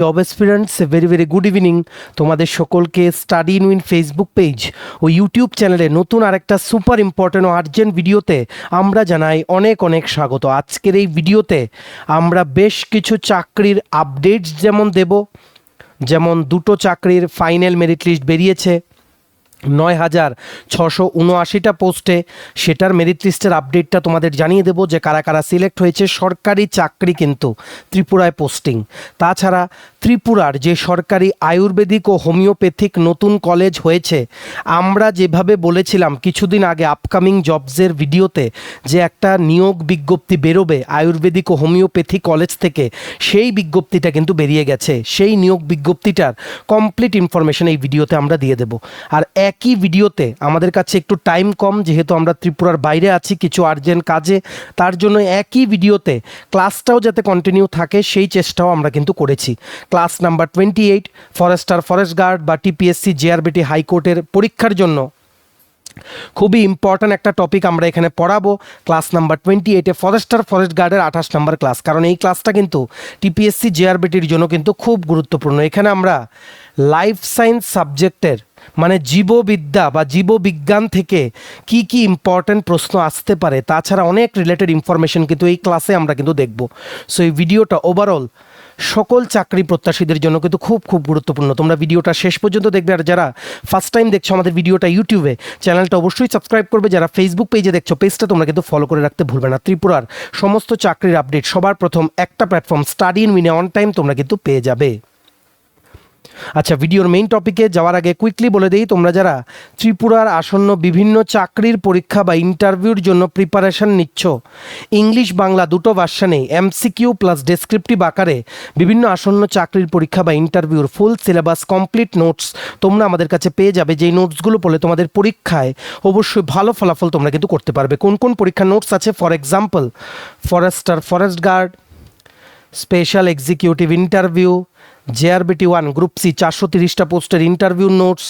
Job aspirants very very good evening. তোমাদের সকলকে study in win Facebook page ও YouTube চ্যানেলে নতুন আরেকটা সুপার ইম্পর্টেন্ট ও আর্জেন্ট ভিডিওতে আমরা জানাই অনেক অনেক স্বাগত। আজকের এই ভিডিওতে আমরা বেশ কিছু চাকরির আপডেটস যেমন দুটো চাকরির ফাইনাল মেরিট লিস্ট বেরিয়েছে ৯,৬৭৯টা পোস্টে, সেটার মেরিট লিস্টের আপডেটটা তোমাদের জানিয়ে দেবো যে কারা কারা সিলেক্ট হয়েছে। সরকারি চাকরি কিন্তু ত্রিপুরায় পোস্টিং। তাছাড়া ত্রিপুরার যে সরকারি আয়ুর্বেদিক ও হোমিওপ্যাথিক নতুন কলেজ হয়েছে, আমরা যেভাবে বলেছিলাম কিছুদিন আগে আপকামিং জবসের ভিডিওতে যে একটা নিয়োগ বিজ্ঞপ্তি বেরোবে আয়ুর্বেদিক ও হোমিওপ্যাথি কলেজ থেকে, সেই বিজ্ঞপ্তিটা কিন্তু বেরিয়ে গেছে। সেই নিয়োগ বিজ্ঞপ্তিটার কমপ্লিট ইনফরমেশন এই ভিডিওতে আমরা দিয়ে দেবো। আর একই ভিডিওতে আমাদের কাছে একটু টাইম কম, যেহেতু আমরা ত্রিপুরার বাইরে আছি কিছু আর্জেন্ট কাজে, তার জন্য একই ভিডিওতে ক্লাসটাও যাতে কন্টিনিউ থাকে সেই চেষ্টাও আমরা কিন্তু করেছি। ক্লাস নাম্বার 28 ফরেস্ট গার্ড বা টিপিএসসি জেআরবিটি হাইকোর্টের পরীক্ষার জন্য খুবই ইম্পর্ট্যান্ট একটা টপিক আমরা এখানে পড়াবো। ক্লাস নাম্বার 28-এ ফরেস্ট গার্ডের 28 নম্বর ক্লাস, কারণ এই ক্লাসটা কিন্তু টিপিএসসি জেআরবিটির জন্য কিন্তু খুব গুরুত্বপূর্ণ। এখানে আমরা লাইফ সায়েন্স সাবজেক্টের মানে জীববিদ্যা বা জীববিজ্ঞান থেকে কি কি ইম্পর্ট্যান্ট প্রশ্ন আসতে পারে, তাছাড়া অনেক রিলেটেড ইনফরমেশন কিন্তু এই ক্লাসে আমরা কিন্তু দেখব। সো এই ভিডিওটা ওভারঅল সকল চাকরি প্রত্যাশীদের জন্য কিন্তু খুব খুব গুরুত্বপূর্ণ। তোমরা ভিডিওটা শেষ পর্যন্ত দেখবে। আর যারা ফার্স্ট টাইম দেখছো আমাদের ভিডিওটা ইউটিউবে, চ্যানেলটা অবশ্যই সাবস্ক্রাইব করবে। যারা ফেসবুক পেজে দেখছো, পেজটা তোমরা কিন্তু ফলো করে রাখতে ভুলবে না। ত্রিপুরার সমস্ত চাকরির আপডেট সবার প্রথম একটা প্ল্যাটফর্ম স্টাডি ইন উইনে অন টাইম তোমরা কিন্তু পেয়ে যাবে। আচ্ছা, ভিডিওর মেইন টপিকে যাওয়ার আগে কুইকলি বলে দিই, তোমরা যারা ত্রিপুরার আসন্ন বিভিন্ন চাকরির পরীক্ষা বা ইন্টারভিউর জন্য প্রিপারেশন নিচ্ছ, ইংলিশ বাংলা দুটো ভার্সানেই এমসিকিউ প্লাস ডেসক্রিপটিভ আকারে বিভিন্ন আসন্ন চাকরির পরীক্ষা বা ইন্টারভিউর ফুল সিলেবাস কমপ্লিট নোটস তোমরা আমাদের কাছে পেয়ে যাবে। যেই নোটসগুলো পড়লে তোমাদের পরীক্ষায় অবশ্যই ভালো ফলাফল তোমরা কিন্তু করতে পারবে। কোন কোন পরীক্ষার নোটস আছে? For example, forest guard, special executive interview, JRBT 1 group C 430টা পোস্টের interview notes,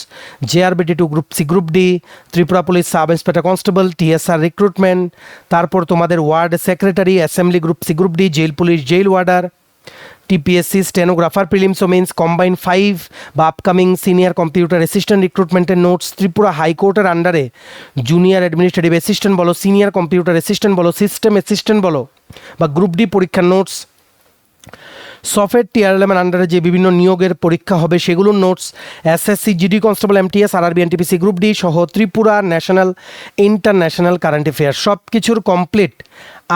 JRBT 2 group C group D, Tripura police sub inspector constable TSR recruitment, তারপর তোমাদের ward secretary assembly group C group D, jail police jail warder, TPSC stenographer prelims ও mains combine 5 বা upcoming senior computer assistant রিক্রুটমেন্টের notes, Tripura হাইকোর্টের আন্ডারে junior administrative assistant বলো, senior computer assistant বলো, system assistant বলো বা গ্রুপ ডি পরীক্ষার নোটস, সফটওয়্যার টিআরএলএম আন্ডারে যে বিভিন্ন নিয়োগের পরীক্ষা হবে সেগুলোর notes, SSC GD constable MTS RRB NTPC group D সহ Tripura national international current affairs সব কিছুর কমপ্লিট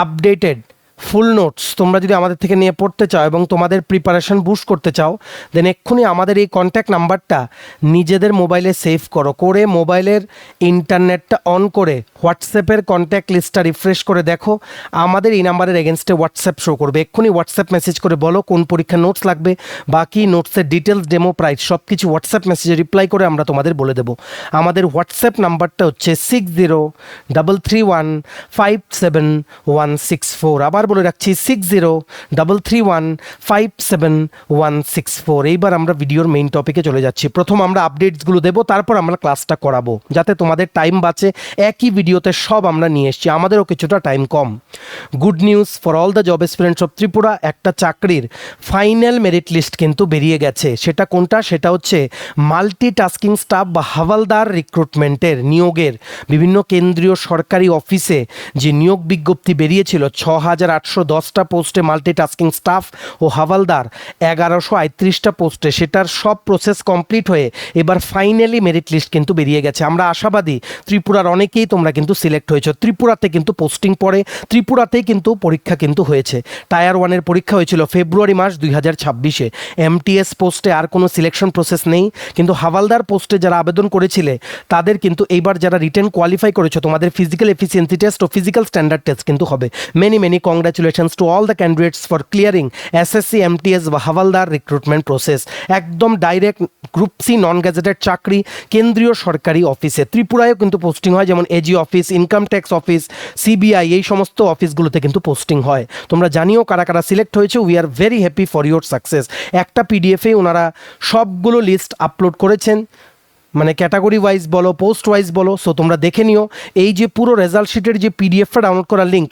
আপডেটেড ফুল নোটস তোমরা যদি আমাদের থেকে নিয়ে পড়তে চাও এবং তোমাদের প্রিপারেশন বুস্ট করতে চাও, দেন এক্ষুনি আমাদের এই কন্ট্যাক্ট নাম্বারটা নিজেদের মোবাইলে সেভ করে মোবাইলের ইন্টারনেটটা অন করে হোয়াটসঅ্যাপের কন্ট্যাক্ট লিস্টটা রিফ্রেশ করে দেখো, আমাদের এই নাম্বারের এগেনস্টে হোয়াটসঅ্যাপ শো করবে। এক্ষুনি হোয়াটসঅ্যাপ মেসেজ করে বলো কোন পরীক্ষার নোটস লাগবে, বাকি নোটসের ডিটেলস ডেমো প্রাইস সব কিছু হোয়াটসঅ্যাপ মেসেজে রিপ্লাই করে আমরা তোমাদের বলে দেবো। আমাদের হোয়াটসঅ্যাপ নাম্বারটা হচ্ছে 6033157164। আবার বলে রাখছি 6033157164। এইবার আমরা ভিডিওর মেইন টপিকে চলে যাচ্ছি। প্রথম আমরা আপডেটসগুলো দেবো, তারপর আমরা ক্লাসটা করাবো যাতে তোমাদের টাইম বাঁচে। একই ভিডিওতে সব আমরা নিয়ে এসেছি, আমাদেরও কিছুটা টাইম কম। Good news for all the job aspirants of Tripura, একটা চাকরির ফাইনাল মেরিট লিস্ট কিন্তু বেরিয়ে গেছে। সেটা কোনটা? সেটা হচ্ছে মাল্টিটাস্কিং স্টাফ বা হাওয়ালদার রিক্রুটমেন্টের নিয়োগের বিভিন্ন কেন্দ্রীয় সরকারি অফিসে যে নিয়োগ বিজ্ঞপ্তি বেরিয়েছিল 6,810টা পোস্টে মাল্টিটাস্কিং স্টাফ ও হাওয়ালদার 1,138টা পোস্টে, সেটার সব প্রসেস কমপ্লিট হয়ে এবার ফাইনালি মেরিট লিস্ট কিন্তু বেরিয়ে গেছে। আমরা আশাবাদী ত্রিপুরার অনেকেই তোমরা কিন্তু সিলেক্ট হয়েছো। ত্রিপুরাতে কিন্তু পোস্টিং পড়ে, ত্রিপুরাতেই কিন্তু পরীক্ষা কিন্তু হয়েছে। টায়ার 1-এর পরীক্ষা হয়েছিল ফেব্রুয়ারি মাস 2026-এ। এমটিএস পোস্টে আর কোনো সিলেকশন প্রসেস নেই, কিন্তু হাওয়ালদার পোস্টে যারা আবেদন করেছিলে তাদের কিন্তু এইবার যারা রিটেন কোয়ালিফাই করেছো, তোমাদের ফিজিক্যাল এফিসিয়েন্সি টেস্ট ও ফিজিক্যাল স্ট্যান্ডার্ড টেস্ট কিন্তু হবে। Many congratulations to all the candidates for clearing SSC MTS বা হাওয়ালদার রিক্রুটমেন্ট প্রসেস। একদম direct group C non gazetted চাকরি কেন্দ্রীয় সরকারি অফিসে। ত্রিপুরায়ও কিন্তু পোস্টিং হয়, যেমন AG office, income tax office, CBI, এই সমস্ত অফিসগুলোতে কিন্তু পোস্টিং হয়। তোমরা জানিও কারা কারা সিলেক্ট হয়েছে। We are very happy for your success. একটা পিডিএফে ওনারা সবগুলো লিস্ট আপলোড করেছেন, মানে ক্যাটাগরি ওয়াইজ বলো, পোস্ট ওয়াইজ বলো। সো তোমরা দেখে নিও। এই যে পুরো রেজাল্ট শিটের যে পিডিএফটা ডাউনলোড করার লিঙ্ক,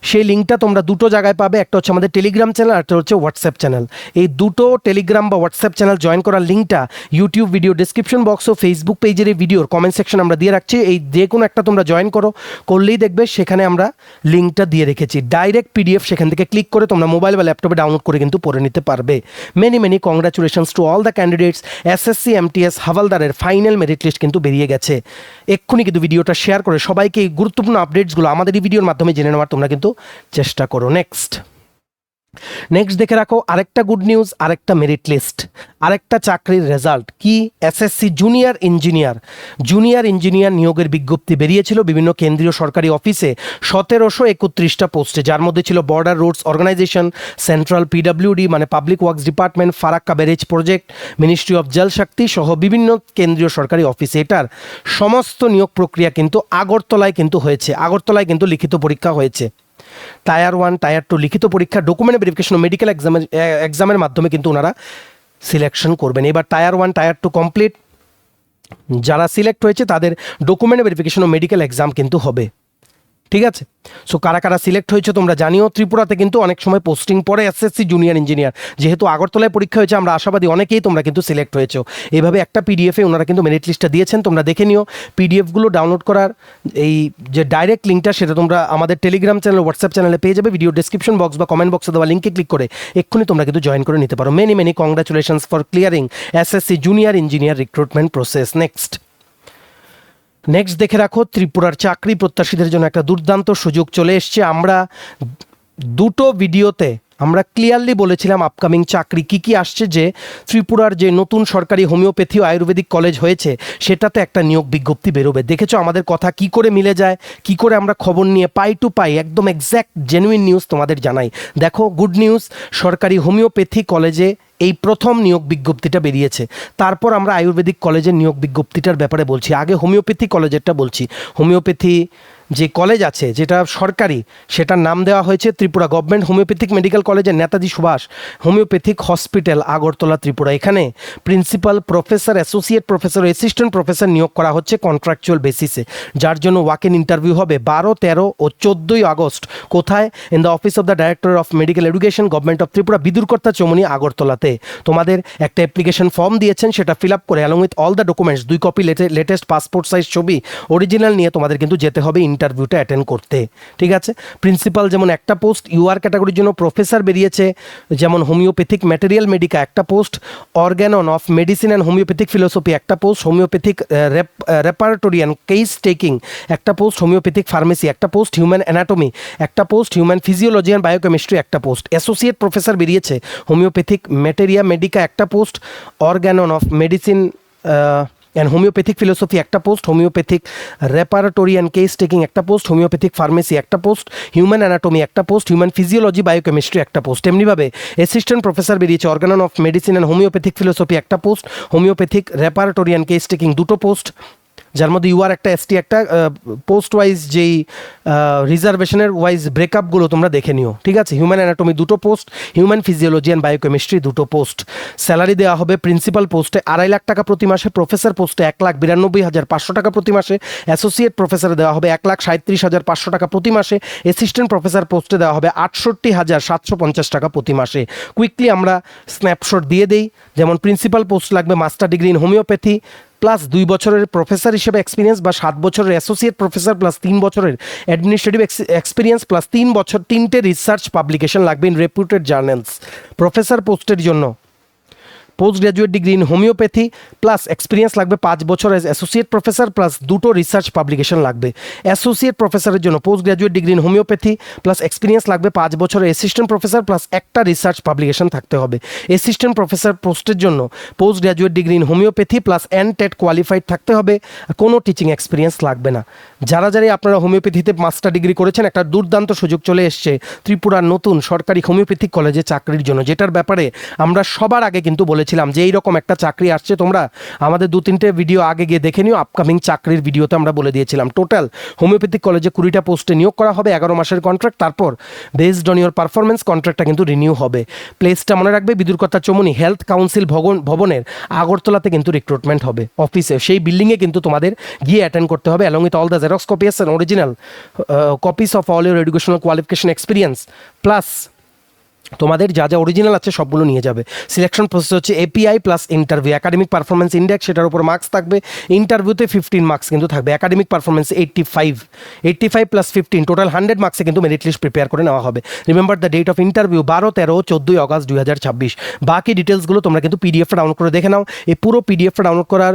সেই লিঙ্কটা তোমরা দুটো জায়গায় পাবে, একটা হচ্ছে আমাদের টেলিগ্রাম চ্যানেল আর একটা হচ্ছে হোয়াটসঅ্যাপ চ্যানেল। এই দুটো টেলিগ্রাম বা হোয়াটসঅ্যাপ চ্যানেল জয়েন করার লিঙ্কটা ইউটিউব ভিডিও ডিসক্রিপশন বক্স ও ফেসবুক পেজের এই ভিডিওর কমেন্ট সেকশন আমরা দিয়ে রাখছি। এই যে কোনো একটা তোমরা জয়েন করলেই দেখবে সেখানে আমরা লিঙ্কটা দিয়ে রেখেছি। ডাইরেক্ট পিডিএফ সেখান থেকে ক্লিক করে তোমরা মোবাইল বা ল্যাপটপে ডাউনলোড করে কিন্তু পড়ে নিতে পারবে। Many congratulations to all the candidates. SSC MTS হাওলদারের ফাইনাল মেরিট লিস্ট কিন্তু বেরিয়ে গেছে। এক্ষুনি কিন্তু ভিডিওটা শেয়ার করে সবাইকে এই গুরুত্বপূর্ণ আপডেটসগুলো আমাদের এই ভিডিওর মাধ্যমে জেনে নেওয়ার তোমরা কিন্তু চেষ্টা করো। নেক্সট দেখে রাখো আরেকটা গুড নিউজ, আরেকটা মেরিট লিস্ট, আরেকটা চাকরির রেজাল্ট কি। এসএসসি জুনিয়র ইঞ্জিনিয়ার নিয়োগের বিজ্ঞপ্তি বেরিয়েছিল বিভিন্ন কেন্দ্রীয় সরকারি অফিসে 1731টা পোস্টে, যার মধ্যে ছিল border roads organisation, central PWD মানে public works department, Farakka barrage project, ministry of Jal Shakti সহ বিভিন্ন কেন্দ্রীয় সরকারি অফিসে। এটার সমস্ত নিয়োগ প্রক্রিয়া কিন্তু আগরতলায় কিন্তু হয়েছে। আগরতলায় কিন্তু লিখিত পরীক্ষা হয়েছে। টায়ার 1 টায়ার 2 লিখিত পরীক্ষা, ডকুমেন্ট ভেরিফিকেশন ও মেডিকেল এক্সামের মাধ্যমে কিন্তু ওনারা সিলেকশন করবেন। এবার টায়ার 1 টায়ার 2 কমপ্লিট, যারা সিলেক্ট হয়েছে তাদের ডকুমেন্ট ভেরিফিকেশন ও মেডিকেল এক্সাম কিন্তু হবে। ঠিক আছে, সো কারা কারা সিলেক্ট হয়েছে তোমরা জানিও। ত্রিপুরাতে কিন্তু অনেক সময় পোস্টিং পড়ে এসএসসি জুনিয়র ইঞ্জিনিয়ার, যেহেতু আগরতলায় পরীক্ষা হয়েছে আমরা আশাবাদী অনেকেই তোমরা কিন্তু সিলেক্ট হয়েছো। এইভাবে একটা পিডিএফে ওনারা কিন্তু মেরিট লিস্টটা দিয়েছেন, তোমরা দেখে নিও। পিডিএফগুলো ডাউনলোড করার এই যে ডাইরেক্ট লিঙ্কটা সেটা তোমরা আমাদের টেলিগ্রাম চ্যানেল হোয়াটসঅ্যাপ চ্যানেলে পেয়ে যাবে। ভিডিও ডিসক্রিপশন বক্স বা কমেন্ট বক্সে দেওয়া লিঙ্কে ক্লিক করে এক্ষুনি তোমরা কিন্তু জয়েন করে নিতে পারো। Many congratulations for clearing SSC junior engineer recruitment process. Next দেখে রাখো ত্রিপুরার চাকরি প্রত্যাশীদের জন্য একটা দুর্দান্ত সুযোগ চলে এসছে। আমরা দুটো ভিডিওতে আমরা ক্লিয়ারলি বলেছিলাম আপকামিং চাকরি কি আসছে, যে ত্রিপুরার যে নতুন সরকারি হোমিওপ্যাথি ও আয়ুর্বেদিক কলেজ হয়েছে সেটাতে একটা নিয়োগ বিজ্ঞপ্তি বেরোবে। দেখেছো আমাদের কথা কি করে মিলে যায়, কি করে আমরা খবর নিয়ে পাই টু পাই একদম এক্স্যাক্ট জেনুইন নিউজ তোমাদের জানাই। দেখো গুড নিউজ, সরকারি হোমিওপ্যাথি কলেজে এই প্রথম নিয়োগ বিজ্ঞপ্তিটা বেরিয়েছে। তারপর আমরা আয়ুর্বেদিক কলেজের নিয়োগ বিজ্ঞপ্তিটার ব্যাপারে বলছি। আগে হোমিওপ্যাথি কলেজেরটা বলছি। হোমিওপ্যাথি যে কলেজ আছে যেটা সরকারি, সেটার নাম দেওয়া হয়েছে ত্রিপুরা গভর্নমেন্ট হোমিওপ্যাথিক মেডিকেল কলেজের নেতাজি সুভাষ হোমিওপ্যাথিক হসপিটাল আগরতলা ত্রিপুরা। এখানে principal professor, associate professor, assistant professor নিয়োগ করা হচ্ছে কন্ট্রাকচুয়াল বেসিসে, যার জন্য ওয়াক ইন ইন্টারভিউ হবে 12, 13 ও 14 আগস্ট। কোথায়? In the office of the director of medical education government of Tripura, Bidurkarta Chowmuhani আগরতলাতে। তোমাদের একটা অ্যাপ্লিকেশন ফর্ম দিয়েছেন, সেটা ফিল আপ করে along with all the documents 2 copy latest passport size ছবি অরিজিনাল নিয়ে তোমাদের কিন্তু যেতে হবে ইন্টারভিউটা অ্যাটেন্ড করতে। ঠিক আছে, প্রিন্সিপাল যেমন একটা পোস্ট, ইউআর ক্যাটাগরির জন্য প্রফেসর বেরিয়েছে যেমন হোমিওপ্যাথিক ম্যাটেরিয়াল মেডিকা একটা post, organon of medicine and homeopathic philosophy একটা post, homeopathic repertory and case taking একটা পোস্ট, হোমিওপ্যাথিক ফার্মেসি একটা পোস্ট, হিউম্যান অ্যানাটমি একটা post, human physiology and biochemistry একটা পোস্ট, অ্যাসোসিয়েট প্রফেসর বেরিয়েছে homeopathic materia medica একটা post, organon of medicine and homeopathic philosophy একটা post, homeopathic repertory and case taking একটা post, homeopathic pharmacy একটা post, human anatomy একটা post, human physiology biochemistry একটা post. এমনিভাবে assistant professor বেরিয়েছে organon of medicine and homeopathic philosophy একটা post, homeopathic repertory and case taking দুটো post, যার মধ্যে ইউআর একটা এসটি একটা, পোস্ট ওয়াইজ যেই রিজার্ভেশনের ওয়াইজ ব্রেকআপগুলো তোমরা দেখে নিও। ঠিক আছে, হিউম্যান অ্যানাটমি দুটো post, human physiology and biochemistry দুটো পোস্ট। স্যালারি দেওয়া হবে প্রিন্সিপাল পোস্টে 2.5 লাখ টাকা প্রতি মাসে, প্রফেসর পোস্টে 1,92,500 টাকা প্রতি মাসে, অ্যাসোসিয়েট প্রফেসরে দেওয়া হবে 1,37,500 টাকা প্রতি মাসে, অ্যাসিস্ট্যান্ট প্রফেসর পোস্টে দেওয়া হবে 68,750 টাকা প্রতি মাসে। কুইকলি আমরা স্ন্যাপশট দিয়ে দেই, যেমন প্রিন্সিপাল পোস্ট লাগবে master degree in homeopathy plus 2 বছরের প্রফেসর হিসেবে এক্সপিরিয়েন্স বা 7 বছরের অ্যাসোসিয়েট প্রফেসর প্লাস 3 বছরের অ্যাডমিনিস্ট্রেটিভ এক্সপিরিয়েন্স প্লাস 3 বছর 3টে রিসার্চ পাবলিকেশন লাগবে ইন রেপুটেড জার্নালস। প্রফেসর পোস্টের জন্য post graduate degree in homeopathy plus experience লাগবে 5 বছর অ্যাজ অ্যাসোসিয়েট প্রফেসর প্লাস 2টো রিসার্চ পাবলিকেশন লাগবে। অ্যাসোসিয়েট প্রফেসরের জন্য post graduate degree in homeopathy plus experience লাগবে 5 বছরের অ্যাসিস্ট্যান্ট প্রফেসর প্লাস একটা রিসার্চ পাবলিকেশন থাকতে হবে। অ্যাসিস্ট্যান্ট প্রফেসর পোস্টের জন্য post graduate degree in homeopathy plus TET qualified থাকতে হবে, কোনো টিচিং এক্সপিরিয়েন্স লাগবে না। যারা আপনারা হোমিওপ্যাথিতে মাস্টার ডিগ্রি করেছেন, একটা দুর্দান্ত সুযোগ চলে এসছে ত্রিপুরার নতুন সরকারি হোমিওপ্যাথিক কলেজে চাকরির জন্য, যেটার ব্যাপারে আমরা সবার আগে কিন্তু বলেছি বলেছিলাম যে এইরকম একটা চাকরি আসছে, তোমরা আমাদের 2-3টে ভিডিও আগে গিয়ে দেখে নিও, আপকামিং চাকরির ভিডিওতে আমরা বলে দিয়েছিলাম। টোটাল হোমিওপ্যাথিক কলেজে 20টা পোস্টে নিয়োগ করা হবে, 11 মাসের কন্ট্রাক্ট, তারপর বেসড অন ইওর পারফরমেন্স কন্ট্রাক্টটা কিন্তু রিনিউ হবে। প্লেসটা মনে রাখবে বিদুরকর্তা চমুনি হেলথ কাউন্সিল ভবনের আগরতলাতে কিন্তু রিক্রুটমেন্ট হবে অফিসে, সেই বিল্ডিংয়ে কিন্তু তোমাদের গিয়ে অ্যাটেন্ড করতে হবে, along with all the xerox copies and original copies of all your educational qualification experience plus তোমাদের যা যা অরিজিনাল আছে সবগুলো নিয়ে যাবে। সিলেকশন প্রসেস হচ্ছে API plus interview, academic performance index, সেটার উপর মার্কস থাকবে। ইন্টারভিউতে 15 মার্কস কিন্তু থাকবে, একাডেমিক পারফরমেন্স 85 প্লাস 15 টোটাল 100 মার্কসে কিন্তু মেরিট লিস্ট প্রিপেয়ার করে নেওয়া হবে। Remember the date of interview 12, 13, 14 August 2026। বাকি ডিটেলসগুলো তোমরা কিন্তু পিডিএফটা ডাউনলোড করে দেখে নাও। এই পুরো পিডিএফটা ডাউনলোড করার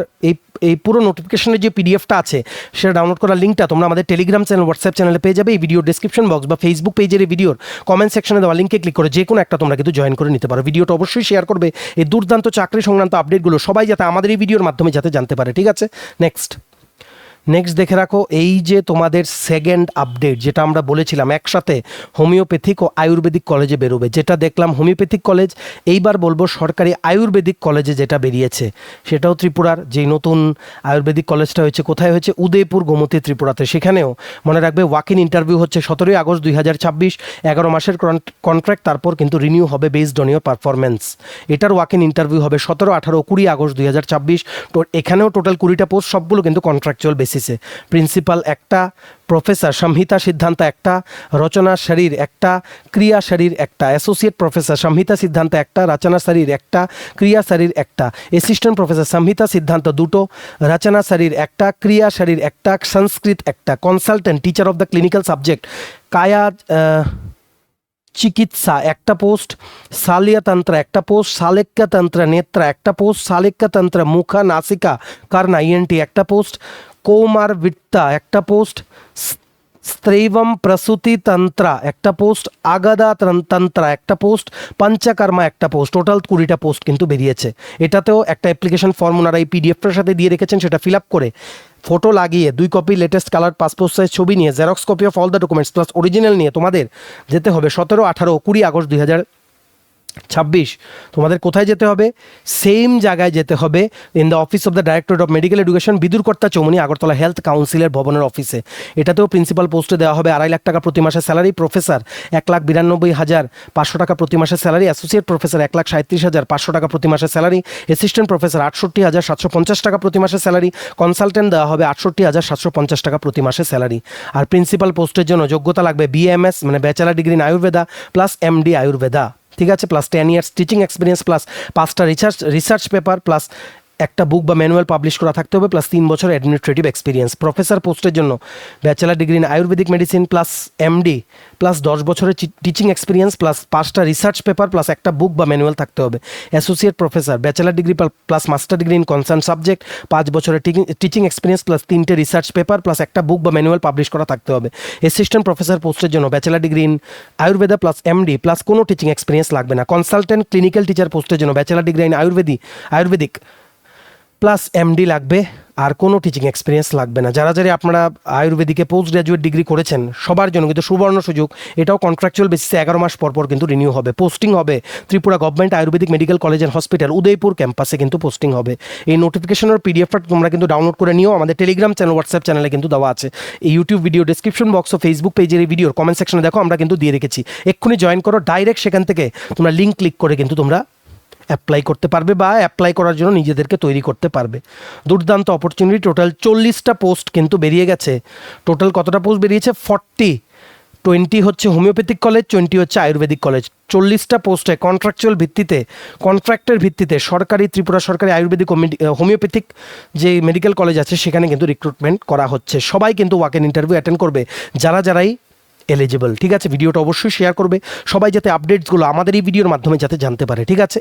এই পুরো নোটিফিকেশনের যে পিডিএফটা আছে সেটা ডাউনলোড করার লিঙ্কটা তোমরা আমাদের টেলিগ্রাম চ্যানেল, হোয়াটসঅ্যাপ চ্যানেলে পেয়ে যাবে। এই ভিডিও ডিসক্রিপশন বক্স বা ফেসবুক পেজের এই ভিডিওর কমেন্ট সেকশনে দেওয়া লিঙ্কে ক্লিক করে যে কোনো একটা তোমরা কিন্তু জয়েন করে নিতে পারো। ভিডিওটা অবশ্যই শেয়ার করবে, এই দুর্দান্ত চাকরি সংক্রান্ত আপডেটগুলো সবাই যাতে আমাদের এই ভিডিওর মাধ্যমে যাতে জানতে পারে, ঠিক আছে? নেক্সট দেখে রাখো, এই যে তোমাদের সেকেন্ড আপডেট যেটা আমরা বলেছিলাম একসাথে হোমিওপ্যাথিক ও আয়ুর্বেদিক কলেজে বেরোবে, যেটা দেখলাম হোমিওপ্যাথিক কলেজ, এইবার বলবো সরকারি আয়ুর্বেদিক কলেজে যেটা বেরিয়েছে সেটাও ত্রিপুরার। যেই নতুন আয়ুর্বেদিক কলেজটা হয়েছে কোথায় হয়েছে? উদয়পুর গোমতী ত্রিপুরাতে। সেখানেও মনে রাখবে ওয়াক ইন ইন্টারভিউ হচ্ছে 17 আগস্ট 2026, 11 মাসের কন্ট্রাক্ট, তারপর কিন্তু রিনিউ হবে বেসড অন ইওর পারফরমেন্স। এটার ওয়াক ইন ইন্টারভিউ হবে 17, 18, 20 আগস্ট 2026। তো এখানেও টোটাল 20টা পোস্ট, সবগুলো কিন্তু কন্ট্রাকচুয়াল বেসিসে। প্রিন্সিপাল একটা, প্রফেসর সংহিতা সিদ্ধান্ত একটা, রচনা শরীর একটা, ক্রিয়া শরীর একটা, অ্যাসোসিয়েট প্রফেসর সংহিতা সিদ্ধান্ত একটা, রচনা শরীর একটা, ক্রিয়া শরীর একটা, অ্যাসিস্ট্যান্ট প্রফেসর সংহিতা সিদ্ধান্ত দুটো, রচনা শরীর একটা, ক্রিয়া শরীর একটা, সংস্কৃত একটা, consultant teacher of the clinical subject কায়া চিকিৎসা একটা পোস্ট, শালীয়তন্ত্র একটা পোস্ট, শালিক্যতন্ত্র নেত্র একটা পোস্ট, শালিক্যতন্ত্র মুখ নাসিকা কর্ণ ইএনটি একটা পোস্ট, কৌমারবিদ্যা একটা পোস্ট, স্ত্রৈবম প্রসূতি তন্ত্র একটা পোস্ট, আগদা তন্ত্র একটা পোস্ট, পঞ্চকর্মা একটা পোস্ট। টোটাল 20টা পোস্ট কিন্তু বেরিয়েছে। এটাতেও একটা অ্যাপ্লিকেশন ফর্ম ওনারা এই পিডিএফটার সাথে দিয়ে রেখেছেন, সেটা ফিল আপ করে ফটো লাগিয়ে 2 copy latest colour passport size ছবি নিয়ে xerox copy of all the documents plus original নিয়ে তোমাদের যেতে হবে 17, 18, 20 আগস্ট 2026। তোমাদের কোথায় যেতে হবে? সেম জায়গায় যেতে হবে, in the office of the directorate of medical education, Bidurkarta Chowmuhani, Agartala health কাউন্সিলের ভবনের অফিসে। এটাতেও প্রিন্সিপাল পোস্টে দেওয়া হবে 2.5 লাখ টাকা প্রতি মাসে স্যালারি, প্রফেসর 1,92,500 টাকা প্রতি মাসে স্যালারি, অ্যাসোসিয়েট প্রফেসর 1,37,500 টাকা প্রতি মাসে স্যালারি, অ্যাসিস্ট্যান্ট প্রফেসর 68,750 টাকা প্রতি মাসে স্যালারি, কনসালটেন্ট দেওয়া হবে 68,750 টাকা প্রতি মাসে স্যালারি। আর প্রিন্সিপাল পোস্টের জন্য যোগ্যতা লাগবে বিএমএস মানে bachelor degree in Ayurveda plus MD Ayurveda, ঠিক আছে, plus 10 years teaching experience plus 5টা রিসার্চ পেপার প্লাস একটা বুক বা ম্যানুয়াল পাবলিশ করা থাকতে হবে প্লাস 3 বছর অ্যাডমিনিস্ট্রেটিভ এক্সপিরিয়েন্স। প্রফেসর পোস্টের জন্য bachelor degree in Ayurvedic medicine plus MD plus 10 বছরের টিচিং এক্সপিরিয়েন্স প্লাস 5টা রিসার্চ পেপার প্লাস একটা বুক বা ম্যানুয়াল থাকতে হবে। Associate professor bachelor degree plus master degree in concern subject, 5 বছরের টিচিং এক্সপিরিয়েন্স প্লাস 3টে রিসার্চ পেপার প্লাস একটা বুক বা ম্যানুয়াল পাবলিশ করা থাকতে হবে। অ্যাসিস্ট্যান্ট প্রফেসর পোস্টের জন্য bachelor degree in Ayurveda plus MD plus কোনো টিচিং এক্সপিরিয়েন্স লাগবে না। কনসালটেন্ট ক্লিনিক্যাল টিচার পোস্টের জন্য bachelor degree in Ayurvedic plus MD লাগবে, আর কোনো টিচিং এক্সপিরিয়েন্স লাগবে না। যারা আপনারা আয়ুর্বেদিকে পোস্ট গ্র্যাজুয়েট ডিগ্রি করেছেন সবার জন্য কিন্তু সুবর্ণ সুযোগ, এটাও কন্ট্রাকচুয়াল বেসিসে 11 মাস পর কিন্তু রিনিউ হবে। পোস্টিং হবে Tripura government Ayurvedic medical college and hospital Udaipur ক্যাম্পাসে কিন্তু পোস্টিং হবে। এই নোটিফিকেশনের পিডিএফটা তোমরা কিন্তু ডাউনলোড করে নিও, আমাদের টেলিগ্রাম চ্যানেল, হোয়াটসঅ্যাপ চ্যানেলে কিন্তু দেওয়া আছে। এই ইউটিউব ভিডিও ডিসক্রিপশন বক্স ও ফেসবুক পেজের এই ভিডিওর কমেন্ট সেকশনে দেখো, আমরা কিন্তু দিয়ে রেখেছি। এক্ষুনি জয়েন করো, ডাইরেক্ট সেখান থেকে তোমরা লিঙ্ক ক্লিক করে কিন্তু তোমরা অ্যাপ্লাই করতে পারবে বা অ্যাপ্লাই করার জন্য নিজেদেরকে তৈরি করতে পারবে। দুর্দান্ত অপরচুনিটি। টোটাল 40টা পোস্ট কিন্তু বেরিয়ে গেছে। টোটাল কতটা পোস্ট বেরিয়েছে? 20 হচ্ছে হোমিওপ্যাথিক কলেজ, 20 হচ্ছে আয়ুর্বেদিক কলেজ। 40টা পোস্টে কন্ট্রাকচুয়াল ভিত্তিতে, কন্ট্রাক্টের ভিত্তিতে সরকারি ত্রিপুরা সরকারি আয়ুর্বেদিক ও হোমিওপ্যাথিক যে মেডিকেল কলেজ আছে সেখানে কিন্তু রিক্রুটমেন্ট করা হচ্ছে। সবাই কিন্তু ওয়াক ইন ইন্টারভিউ অ্যাটেন্ড করবে যারাই এলিজিবল, ঠিক আছে? ভিডিওটা অবশ্যই শেয়ার করবে সবাই, যাতে আপডেটসগুলো আমাদের এই ভিডিওর মাধ্যমে যাতে জানতে পারে, ঠিক আছে?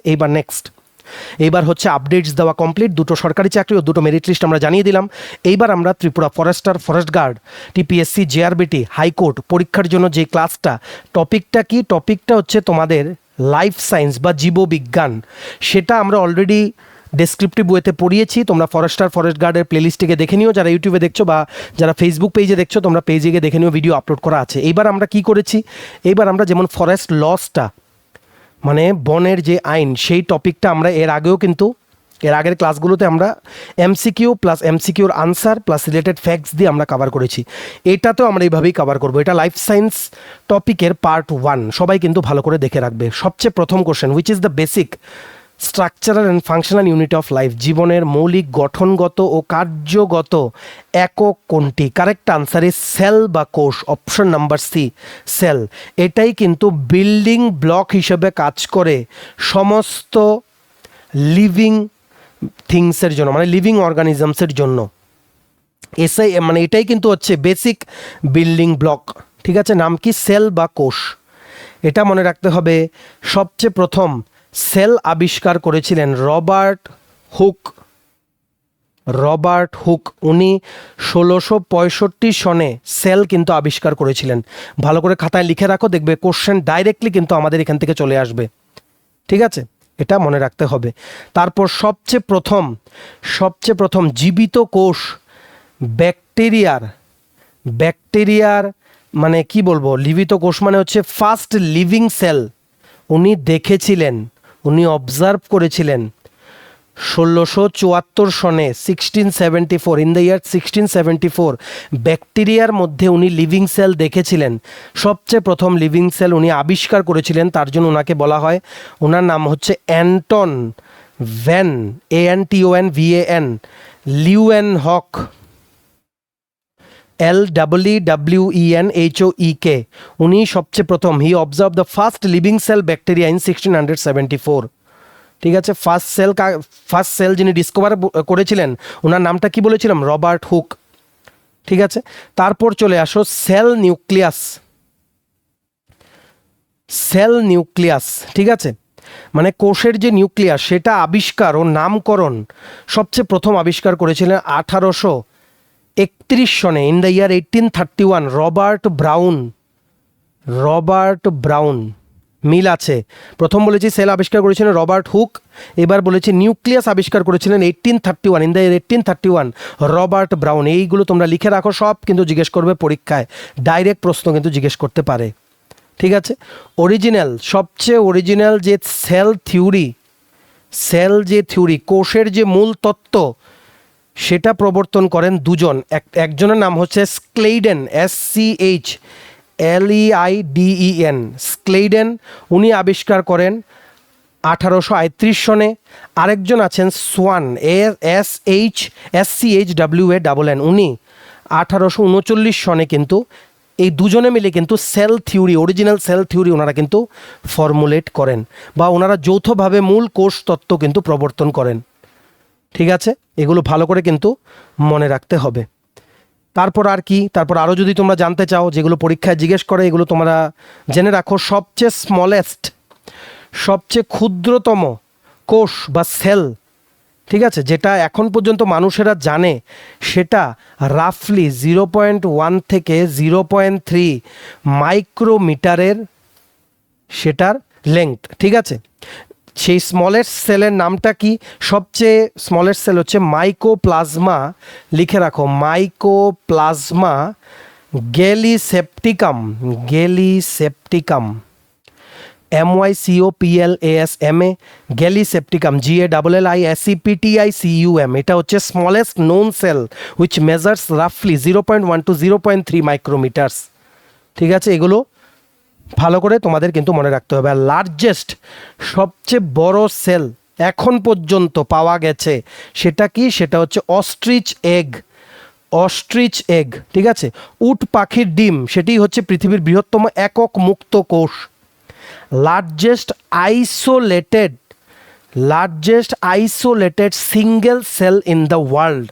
এইবার হচ্ছে আপডেটস দেওয়া কমপ্লিট। 2টো সরকারি চাকরি ও 2টো মেরিট লিস্ট আমরা জানিয়ে দিলাম। এইবার আমরা Tripura forest guard, TPSC, JRBT, high court পরীক্ষার জন্য যে ক্লাসটা, টপিকটা কি? টপিকটা হচ্ছে তোমাদের লাইফ সায়েন্স বা জীববিজ্ঞান। সেটা আমরা অলরেডি ডেসক্রিপটিভ ওয়েতে পড়িয়েছি, তোমরা ফরেস্ট গার্ডের প্লেলিস্টে দেখে নিও। যারা ইউটিউবে দেখছো বা যারা ফেসবুক পেজে দেখছো তোমরা পেজে গিয়ে দেখে নিও, ভিডিও আপলোড করা আছে। এইবার আমরা কি করেছি? এইবার আমরা যেমন ফরেস্ট লসটা মানে বনের যে আইন, সেই টপিকটা আমরা এর আগের ক্লাসগুলোতে আমরা এমসিকিউ প্লাস এমসিকিউর আনসার প্লাস রিলেটেড ফ্যাক্টস দিয়ে আমরা কভার করেছি। এটাতেও আমরা এইভাবেই কভার করবো। এটা লাইফ সায়েন্স টপিকের পার্ট 1, সবাই কিন্তু ভালো করে দেখে রাখবে। সবচেয়ে প্রথম question, which is the basic structural and functional unit of life, জীবনের মৌলিক গঠনগত ও কার্যগত একক কোনটি? কারেক্ট আনসার ইজ সেল বা কোষ, অপশন নাম্বার সি, সেল। এটাই কিন্তু বিল্ডিং ব্লক হিসেবে কাজ করে সমস্ত লিভিং থিংসের জন্য, মানে লিভিং অর্গানিজমসের জন্য। মানে এটাই কিন্তু হচ্ছে বেসিক বিল্ডিং ব্লক, ঠিক আছে? নাম কি? সেল বা কোষ। এটা মনে রাখতে হবে। সবচেয়ে প্রথম সেল আবিষ্কার করেছিলেন রবার্ট হুক। উনি 1665 সনে সেল কিন্তু আবিষ্কার করেছিলেন। ভালো করে খাতায় লিখে রাখো, দেখবে কোশ্চেন ডাইরেক্টলি কিন্তু আমাদের এখান থেকে চলে আসবে, ঠিক আছে? এটা মনে রাখতে হবে। তারপর সবচেয়ে প্রথম জীবিত কোষ ব্যাকটেরিয়ার মানে কি বলবো, জীবিত কোষ মানে হচ্ছে ফার্স্ট লিভিং সেল উনি দেখেছিলেন, উনি অবজার্ভ করেছিলেন 1674 সনে, 1674, ইন দ্য ইয়ার 1674 ব্যাকটেরিয়ার মধ্যে উনি লিভিং সেল দেখেছিলেন। সবচেয়ে প্রথম লিভিং সেল উনি আবিষ্কার করেছিলেন, তার জন্য ওনাকে বলা হয়, ওনার নাম হচ্ছে Anton van, ANTON Leeuwenhoek, LEWENHOEK। উনি সবচেয়ে প্রথম, he observe the first living cell bacteria in 1674, ঠিক আছে? ফার্স্ট সেল যিনি ডিসকভার করেছিলেন, ওনার নামটা কি বলেছিলাম? রবার্ট হুক, ঠিক আছে? তারপর চলে আসো সেল নিউক্লিয়াস, ঠিক আছে? মানে কোষের যে নিউক্লিয়াস, সেটা আবিষ্কার ও নামকরণ সবচেয়ে প্রথম আবিষ্কার করেছিলেন 1831 সনে, in the year 1831, Robert Brown. মিল আছে। প্রথম বলেছি সেল আবিষ্কার করেছিলেন রবার্ট হুক, এবার বলেছি নিউক্লিয়াস আবিষ্কার করেছিলেন 1831, in the year 1831, Robert brown. এইগুলো তোমরা লিখে রাখো, সব কিন্তু জিজ্ঞেস করবে পরীক্ষায়, ডাইরেক্ট প্রশ্ন কিন্তু জিজ্ঞেস করতে পারে, ঠিক আছে? সবচেয়ে অরিজিনাল যে সেল যে থিওরি, কোষের যে মূল তত্ত্ব, সেটা প্রবর্তন করেন দুজন। একজনের নাম হচ্ছে স্ক্লেইডেন, SCHLEIDEN, স্ক্লেইডেন। উনি আবিষ্কার করেন 1838 সনে। আরেকজন আছেন সোয়ান, SCHWANN, উনি 1839 সনে। কিন্তু এই দুজনে মিলে কিন্তু অরিজিনাল সেল থিওরি ওনারা কিন্তু ফর্মুলেট করেন, বা ওনারা যৌথভাবে মূল কোষ তত্ত্ব কিন্তু প্রবর্তন করেন, ঠিক আছে? এগুলো ভালো করে কিন্তু মনে রাখতে হবে। তারপর আরও যদি তোমরা জানতে চাও, যেগুলো পরীক্ষায় জিজ্ঞেস করে, এগুলো তোমরা জেনে রাখো। সবচেয়ে ক্ষুদ্রতম কোষ বা সেল, ঠিক আছে, যেটা এখন পর্যন্ত মানুষেরা জানে, সেটা রাফলি 0.1 থেকে 0.3 মাইক্রোমিটারের সেটার লেংথ, ঠিক আছে? সেই স্মলেস্ট সেলের নামটা কি? সবচেয়ে স্মলেস্ট সেল হচ্ছে মাইকোপ্লাজমা, লিখে রাখো, mycoplasma gallisepticum, MYCOPLASMA, gallisepticum, GALLISEPTICUM। এটা হচ্ছে smallest known cell which measures রাফলি 0.1 to 0.3 মাইক্রোমিটার্স, ঠিক আছে? এগুলো ভালো করে তোমাদের কিন্তু মনে রাখতে হবে। আর লার্জেস্ট, সবচেয়ে বড় সেল এখন পর্যন্ত পাওয়া গেছে, সেটা কি? সেটা হচ্ছে অস্ট্রিচ এগ, ঠিক আছে? উট পাখির ডিম, সেটি হচ্ছে পৃথিবীর বৃহত্তম একক মুক্ত কোষ। Largest isolated single cell in the world,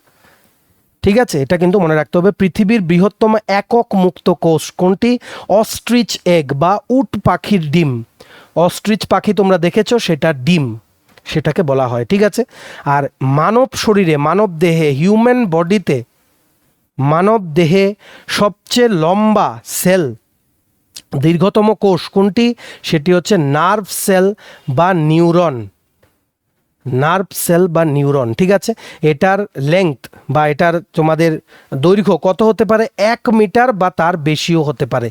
ঠিক আছে? এটা কিন্তু মনে রাখতে হবে। পৃথিবীর বৃহত্তম একক মুক্ত কোষ কোনটি? অস্ট্রিচ এগ বা উট পাখির ডিম। অস্ট্রিচ পাখি তোমরা দেখেছো, সেটা ডিম, সেটাকে বলা হয়, ঠিক আছে? আর মানব দেহে সবচেয়ে লম্বা সেল, দীর্ঘতম কোষ কোনটি? সেটি হচ্ছে নার্ভ সেল বা নিউরন, ঠিক আছে? এটার লেংথ বা এটার তোমাদের দৈর্ঘ্য কত হতে পারে? 1 মিটার বা তার বেশিও হতে পারে,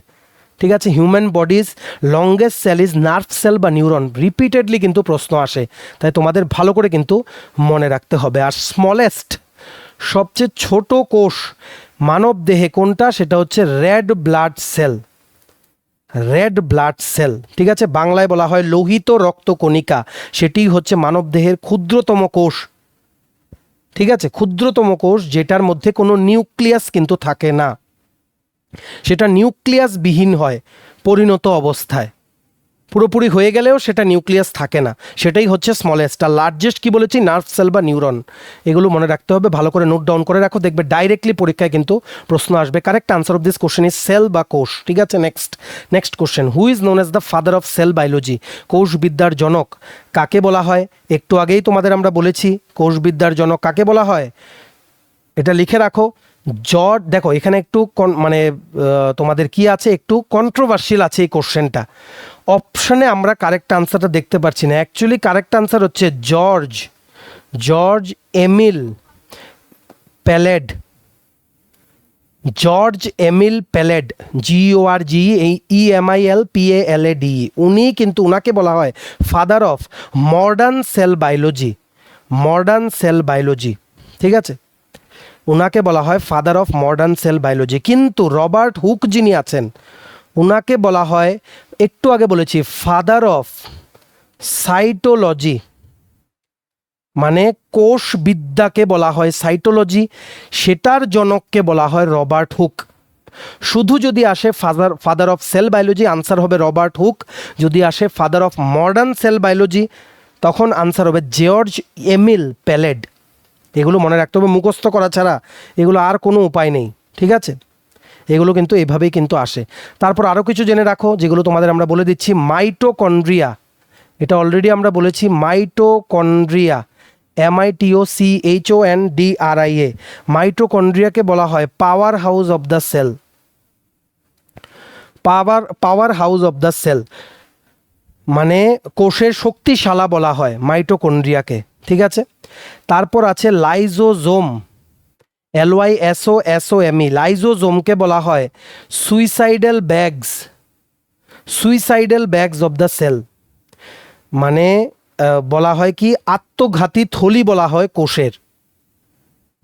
ঠিক আছে, human body's longest cell is nerve cell বা নিউরন, রিপিটেডলি কিন্তু প্রশ্ন আসে, তাই তোমাদের ভালো করে কিন্তু মনে রাখতে হবে। আর স্মলেস্ট সবচেয়ে ছোট কোষ মানব দেহে কোনটা, সেটা হচ্ছে red blood cell, red blood cell. ঠিক আছে, বাংলায় বলা হয় লোহিত রক্তকণিকা, সেটি হচ্ছে মানব দেহের ক্ষুদ্রতম কোষ। ঠিক আছে, ক্ষুদ্রতম কোষ যেটার মধ্যে কোনো নিউক্লিয়াস কিন্তু থাকে না, সেটা নিউক্লিয়াসবিহীন হয় পরিণত অবস্থায়, পুরোপুরি হয়ে গেলেও সেটা নিউক্লিয়াস থাকে না, সেটাই হচ্ছে স্মলেস্ট। আর লার্জেস্ট কি বলেছি, নার্ভ সেল বা নিউরন। এগুলো মনে রাখতে হবে, ভালো করে নোট ডাউন করে রাখো, দেখবে ডাইরেক্টলি পরীক্ষায় কিন্তু প্রশ্ন আসবে। Correct answer of this question is cell বা কোষ। ঠিক আছে, next question, who is known as the father of cell biology, কোষবিদ্যার জনক কাকে বলা হয়? একটু আগেই তোমাদের আমরা বলেছি কোষবিদ্যার জনক কাকে বলা হয়, এটা লিখে রাখো। জর্জ, দেখো এখানে একটু মানে তোমাদের কি আছে, একটু কন্ট্রোভার্সিয়াল আছে এই কোশ্চেনটা। অপশানে আমরা কারেক্ট আনসারটা দেখতে পাচ্ছি না, অ্যাকচুয়ালি কারেক্ট আনসার হচ্ছে George Emil Palade, George Emil Palade, GORGEMILPALAD। উনি কিন্তু, উনাকে বলা হয় father of modern cell biology. ঠিক আছে, উনাকে বলা হয় father of modern cell biology. কিন্তু রবার্ট হুক যিনি আছেন, উনাকে বলা হয়, একটু আগে বলেছি, ফাদার অফ সাইটোলজি, মানে কোষবিদ্যাকে বলা হয় সাইটোলজি, সেটার জনককে বলা হয় রবার্ট হুক। শুধু যদি আসে father of cell biology, answer হবে রবার্ট হুক। যদি আসে father of modern cell biology, তখন আনসার হবে জর্জ এমিল প্যালেড। এগুলো মনে রাখতে হবে, মুখস্থ করা ছাড়া এগুলো আর কোনো উপায় নেই। ঠিক আছে, এগুলো কিন্তু এভাবেই কিন্তু আসে। তারপর আরও কিছু জেনে রাখো, যেগুলো তোমাদের আমরা বলে দিচ্ছি। মাইটোকন্ড্রিয়া, এটা অলরেডি আমরা বলেছি, মাইটোকন্ড্রিয়া, MITOCHONDRIA, মাইটোকন্ড্রিয়াকে বলা হয় power house of the cell, power house of the cell, মানে কোষের শক্তিশালা বলা হয় মাইটোকন্ড্রিয়াকে। ঠিক আছে, তারপর আছে লাইজোজোম, LYSOSOME, লাইজোজোমকে বলা হয় suicidal bags of the cell, মানে বলা হয় কি আত্মঘাতী থলি বলা হয় কোষের।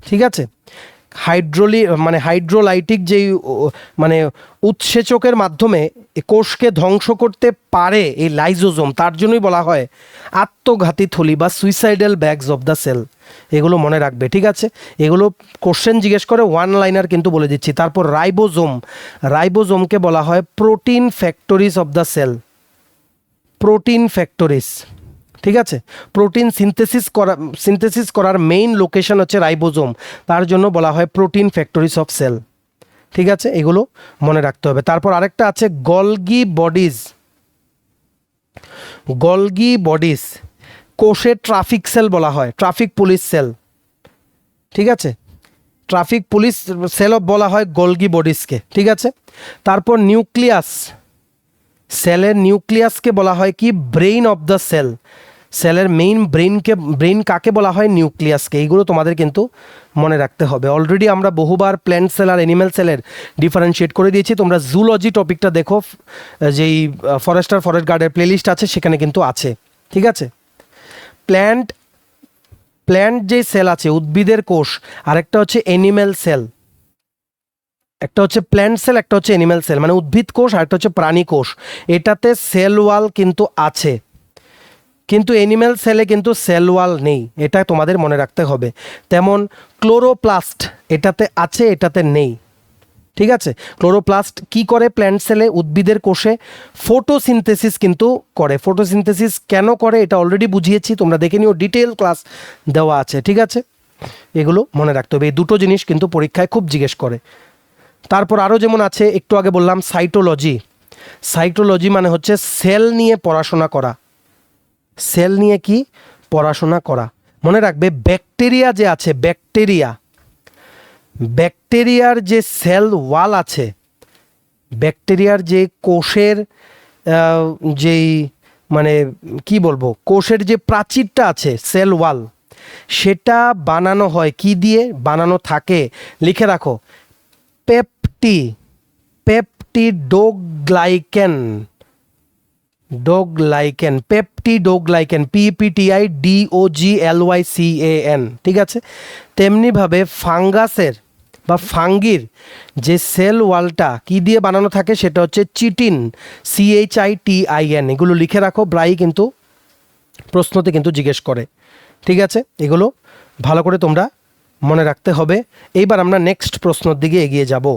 ঠিক আছে, হাইড্রোলাইটিক যেই মানে উৎসেচকের মাধ্যমে কোষকে ধ্বংস করতে পারে এই লাইজোজোম, তার জন্যই বলা হয় আত্মঘাতী থলি বা suicidal bags of the cell. এগুলো মনে রাখবে। ঠিক আছে, এগুলো কোশ্চেন জিজ্ঞেস করে, ওয়ান লাইনার কিন্তু বলে দিচ্ছি। তারপর রাইবোজোমকে বলা হয় protein factories of the cell, protein factories. ঠিক আছে, প্রোটিন সিনথেসিস করার মেইন লোকেশন হচ্ছে রাইবোজোম, তার জন্য বলা হয় প্রোটিন ফ্যাক্টরিজ অফ সেল। ঠিক আছে, এগুলো মনে রাখতে হবে। তারপর আরেকটা আছে গলগি বডিজ, কোষের ট্রাফিক সেল বলা হয়, ট্রাফিক পুলিশ সেল। ঠিক আছে, ট্রাফিক পুলিশ সেল বলা হয় গলগি বডিজকে। ঠিক আছে, তারপর নিউক্লিয়াস, সেলের নিউক্লিয়াসকে বলা হয় কি ব্রেইন অফ দ্য সেল, সেলের ব্রেইন কাকে বলা হয়, নিউক্লিয়াসকে। এইগুলো তোমাদের কিন্তু মনে রাখতে হবে। অলরেডি আমরা বহুবার প্ল্যান্ট সেল আর অ্যানিম্যাল সেলের ডিফারেন্সিয়েট করে দিয়েছি, তোমরা জুলজি টপিকটা দেখো, যেই ফরেস্ট গার্ডের প্লেলিস্ট আছে সেখানে কিন্তু আছে। ঠিক আছে, প্ল্যান্ট যে সেল আছে উদ্ভিদের কোষ, আরেকটা হচ্ছে অ্যানিম্যাল সেল, একটা হচ্ছে প্ল্যান্ট সেল, একটা হচ্ছে অ্যানিম্যাল সেল, মানে উদ্ভিদ কোষ, আর একটা হচ্ছে প্রাণী কোষ। এটাতে সেল ওয়াল কিন্তু আছে, কিন্তু অ্যানিম্যাল সেলে কিন্তু সেল ওয়াল নেই, এটা তোমাদের মনে রাখতে হবে। তেমন ক্লোরোপ্লাস্ট এটাতে আছে, এটাতে নেই। ঠিক আছে, ক্লোরোপ্লাস্ট কি করে প্ল্যান্ট সেলে, উদ্ভিদের কোষে ফটোসিনথেসিস কিন্তু করে। ফটোসিনথেসিস কেন করে এটা অলরেডি বুঝিয়েছি, তোমরা দেখে নিও, ডিটেল ক্লাস দেওয়া আছে। ঠিক আছে, এগুলো মনে রাখতে হবে, এই দুটো জিনিস কিন্তু পরীক্ষায় খুব জিজ্ঞেস করে। তারপর আরও যেমন আছে, একটু আগে বললাম সাইটোলজি মানে হচ্ছে সেল নিয়ে পড়াশোনা করা, সেল নিয়ে কি পড়াশোনা করা। মনে রাখবে ব্যাকটেরিয়া যে আছে, ব্যাকটেরিয়ার যে সেল ওয়াল আছে, ব্যাকটেরিয়ার যে কোষের যেই মানে কি বলবো, কোষের যে প্রাচীরটা আছে সেল ওয়াল, সেটা বানানো হয় কি দিয়ে বানানো থাকে, লিখে রাখো, পেপটিডোগ্লাইকেন, পেপটিডোগ্লাইকেন, PEPTIDOGLYCAN, ঠিক আছে। তেমনিভাবে ফাঙ্গাসের বা ফাঙ্গির যে সেল ওয়ালটা কি দিয়ে বানানো থাকে সেটা হচ্ছে চিটিন, CHITIN। এগুলো লিখে রাখো, প্রায়ই কিন্তু প্রশ্নতে কিন্তু জিজ্ঞেস করে, ঠিক আছে। এগুলো ভালো করে তোমরা মনে রাখতে হবে। এইবার আমরা নেক্সট প্রশ্নের দিকে এগিয়ে যাব।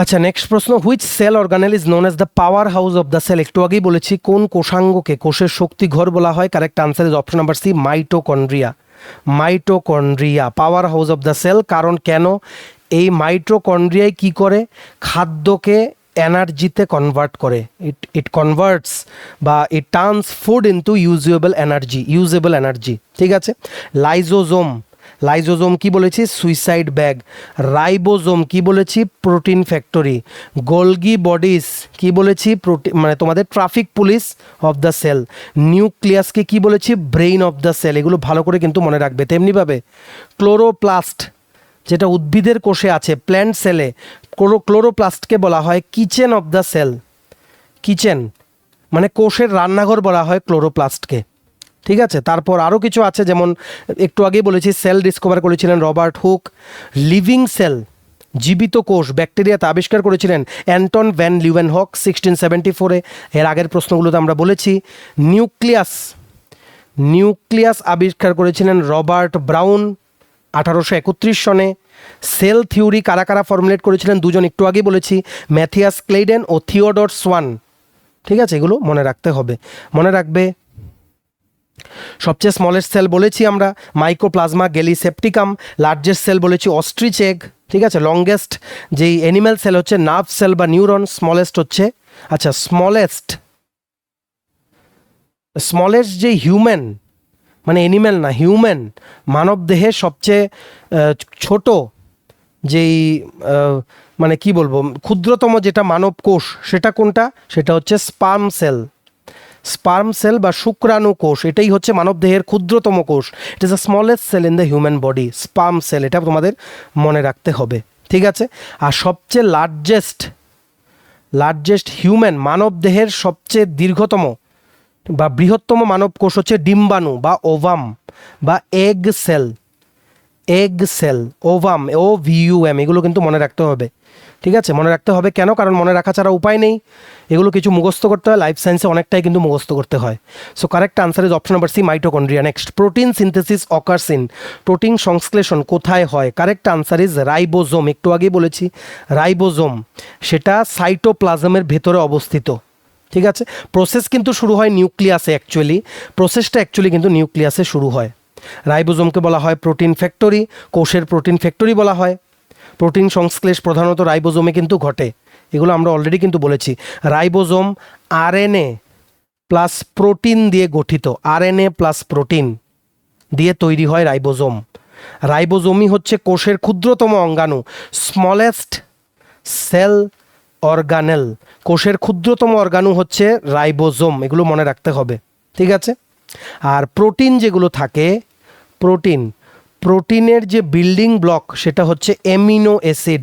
আচ্ছা, নেক্সট প্রশ্ন, which cell organelle is known as the power house of the cell. একটু আগেই বলেছি কোন কোষাঙ্গকে কোষের শক্তি ঘর বলা হয়। Correct answer is option number C, mitochondria. Mitochondria power house of the cell. কারণ কেন, এই মাইটোকন্ড্রিয়ায় কি করে, খাদ্যকে এনার্জিতে কনভার্ট করে। ইট কনভার্টস বা it turns food into usable energy, ঠিক আছে। লাইজোজোম কি বলেছি, সুইসাইড ব্যাগ। রাইবোজোম কি বলেছি, প্রোটিন ফ্যাক্টরি। গোলগি বডিস কি বলেছি, মানে তোমাদের traffic police of the cell. নিউক্লিয়াসকে কি বলেছি, ব্রেইন অফ দ্য সেল। এগুলো ভালো করে কিন্তু মনে রাখবে। তেমনিভাবে ক্লোরোপ্লাস্ট যেটা উদ্ভিদের কোষে আছে, প্ল্যান্ট সেলে, ক্লোরোপ্লাস্টকে বলা হয় kitchen of the cell. Kitchen মানে কোষের রান্নাঘর বলা হয় ক্লোরোপ্লাস্টকে, ঠিক আছে। তারপর আরও কিছু আছে, যেমন একটু আগেই বলেছি সেল ডিসকভার করেছিলেন রবার্ট হুক। লিভিং সেল জীবিত কোষ ব্যাকটেরিয়াতে আবিষ্কার করেছিলেন অ্যান্টন ভ্যান লিউয়েনহক 1674-এ। এর আগের প্রশ্নগুলোতে আমরা বলেছি। নিউক্লিয়াস আবিষ্কার করেছিলেন রবার্ট ব্রাউন 1831 সনে। সেল থিওরি কারা কারা ফর্মুলেট করেছিলেন, দুজন একটু আগেই বলেছি, ম্যাথিয়াস ক্লেইডেন ও থিওডর সোয়ান, ঠিক আছে। এগুলো মনে রাখতে হবে, মনে রাখবে। সবচেয়ে স্মলেস্ট সেল বলেছি আমরা মাইকোপ্লাজমা গ্যালিসেপ্টিকাম। লার্জেস্ট সেল বলেছি অস্ট্রিচ এগ, ঠিক আছে। লংগেস্ট যেই অ্যানিম্যাল সেল হচ্ছে নার্ভ সেল বা নিউরন। স্মলেস্ট হচ্ছে, আচ্ছা স্মলেস্ট যে হিউম্যান, মানে অ্যানিম্যাল না, হিউম্যান, মানব দেহের সবচেয়ে ছোট যেই মানে কি বলবো, ক্ষুদ্রতম যেটা মানব কোষ, সেটা কোনটা, সেটা হচ্ছে স্পার্ম সেল বা শুক্রাণু কোষ। এটাই হচ্ছে মানব দেহের ক্ষুদ্রতম কোষ। It is the smallest cell in the human body, sperm cell. এটা তোমাদের মনে রাখতে হবে, ঠিক আছে। আর সবচেয়ে লার্জেস্ট হিউম্যান, মানব দেহের সবচেয়ে দীর্ঘতম বা বৃহত্তম মানব কোষ হচ্ছে ডিম্বাণু বা ওভাম বা এগ সেল, ওভাম, OVUM। এগুলো কিন্তু মনে রাখতে হবে, ঠিক আছে। মনে রাখতে হবে কেন, কারণ মনে রাখা ছাড়া উপায় নেই। এগুলো কিছু মুখস্থ করতে হয়, লাইফ সায়েন্সে অনেকটাই কিন্তু মুখস্থ করতে হয়। So correct answer is option number C, mitochondria. Next, protein synthesis occurs in, protein সংশ্লেষণ কোথায় হয়। Correct answer is ribosome. একটু আগেই বলেছি রাইবোজোম, সেটা সাইটোপ্লাজমের ভেতরে অবস্থিত, ঠিক আছে। প্রসেস কিন্তু শুরু হয় নিউক্লিয়াসে, প্রসেসটা কিন্তু নিউক্লিয়াসে শুরু হয়। রাইবোজোমকে বলা হয় প্রোটিন ফ্যাক্টরি, কোষের প্রোটিন ফ্যাক্টরি বলা হয়। প্রোটিন সংশ্লেষ প্রধানত রাইবোজোমে কিন্তু ঘটে, এগুলো আমরা অলরেডি কিন্তু বলেছি। রাইবোজোম RNA প্লাস প্রোটিন দিয়ে গঠিত, RNA প্লাস প্রোটিন দিয়ে তৈরি হয় রাইবোজোম। রাইবোজোমই হচ্ছে কোষের ক্ষুদ্রতম অঙ্গাণু, স্মলেস্ট সেল অর্গানেল। কোষের ক্ষুদ্রতম অর্গাণু হচ্ছে রাইবোজোম, এগুলো মনে রাখতে হবে, ঠিক আছে। আর প্রোটিন যেগুলো থাকে, প্রোটিনের যে বিল্ডিং ব্লক সেটা হচ্ছে অ্যামিনো অ্যাসিড।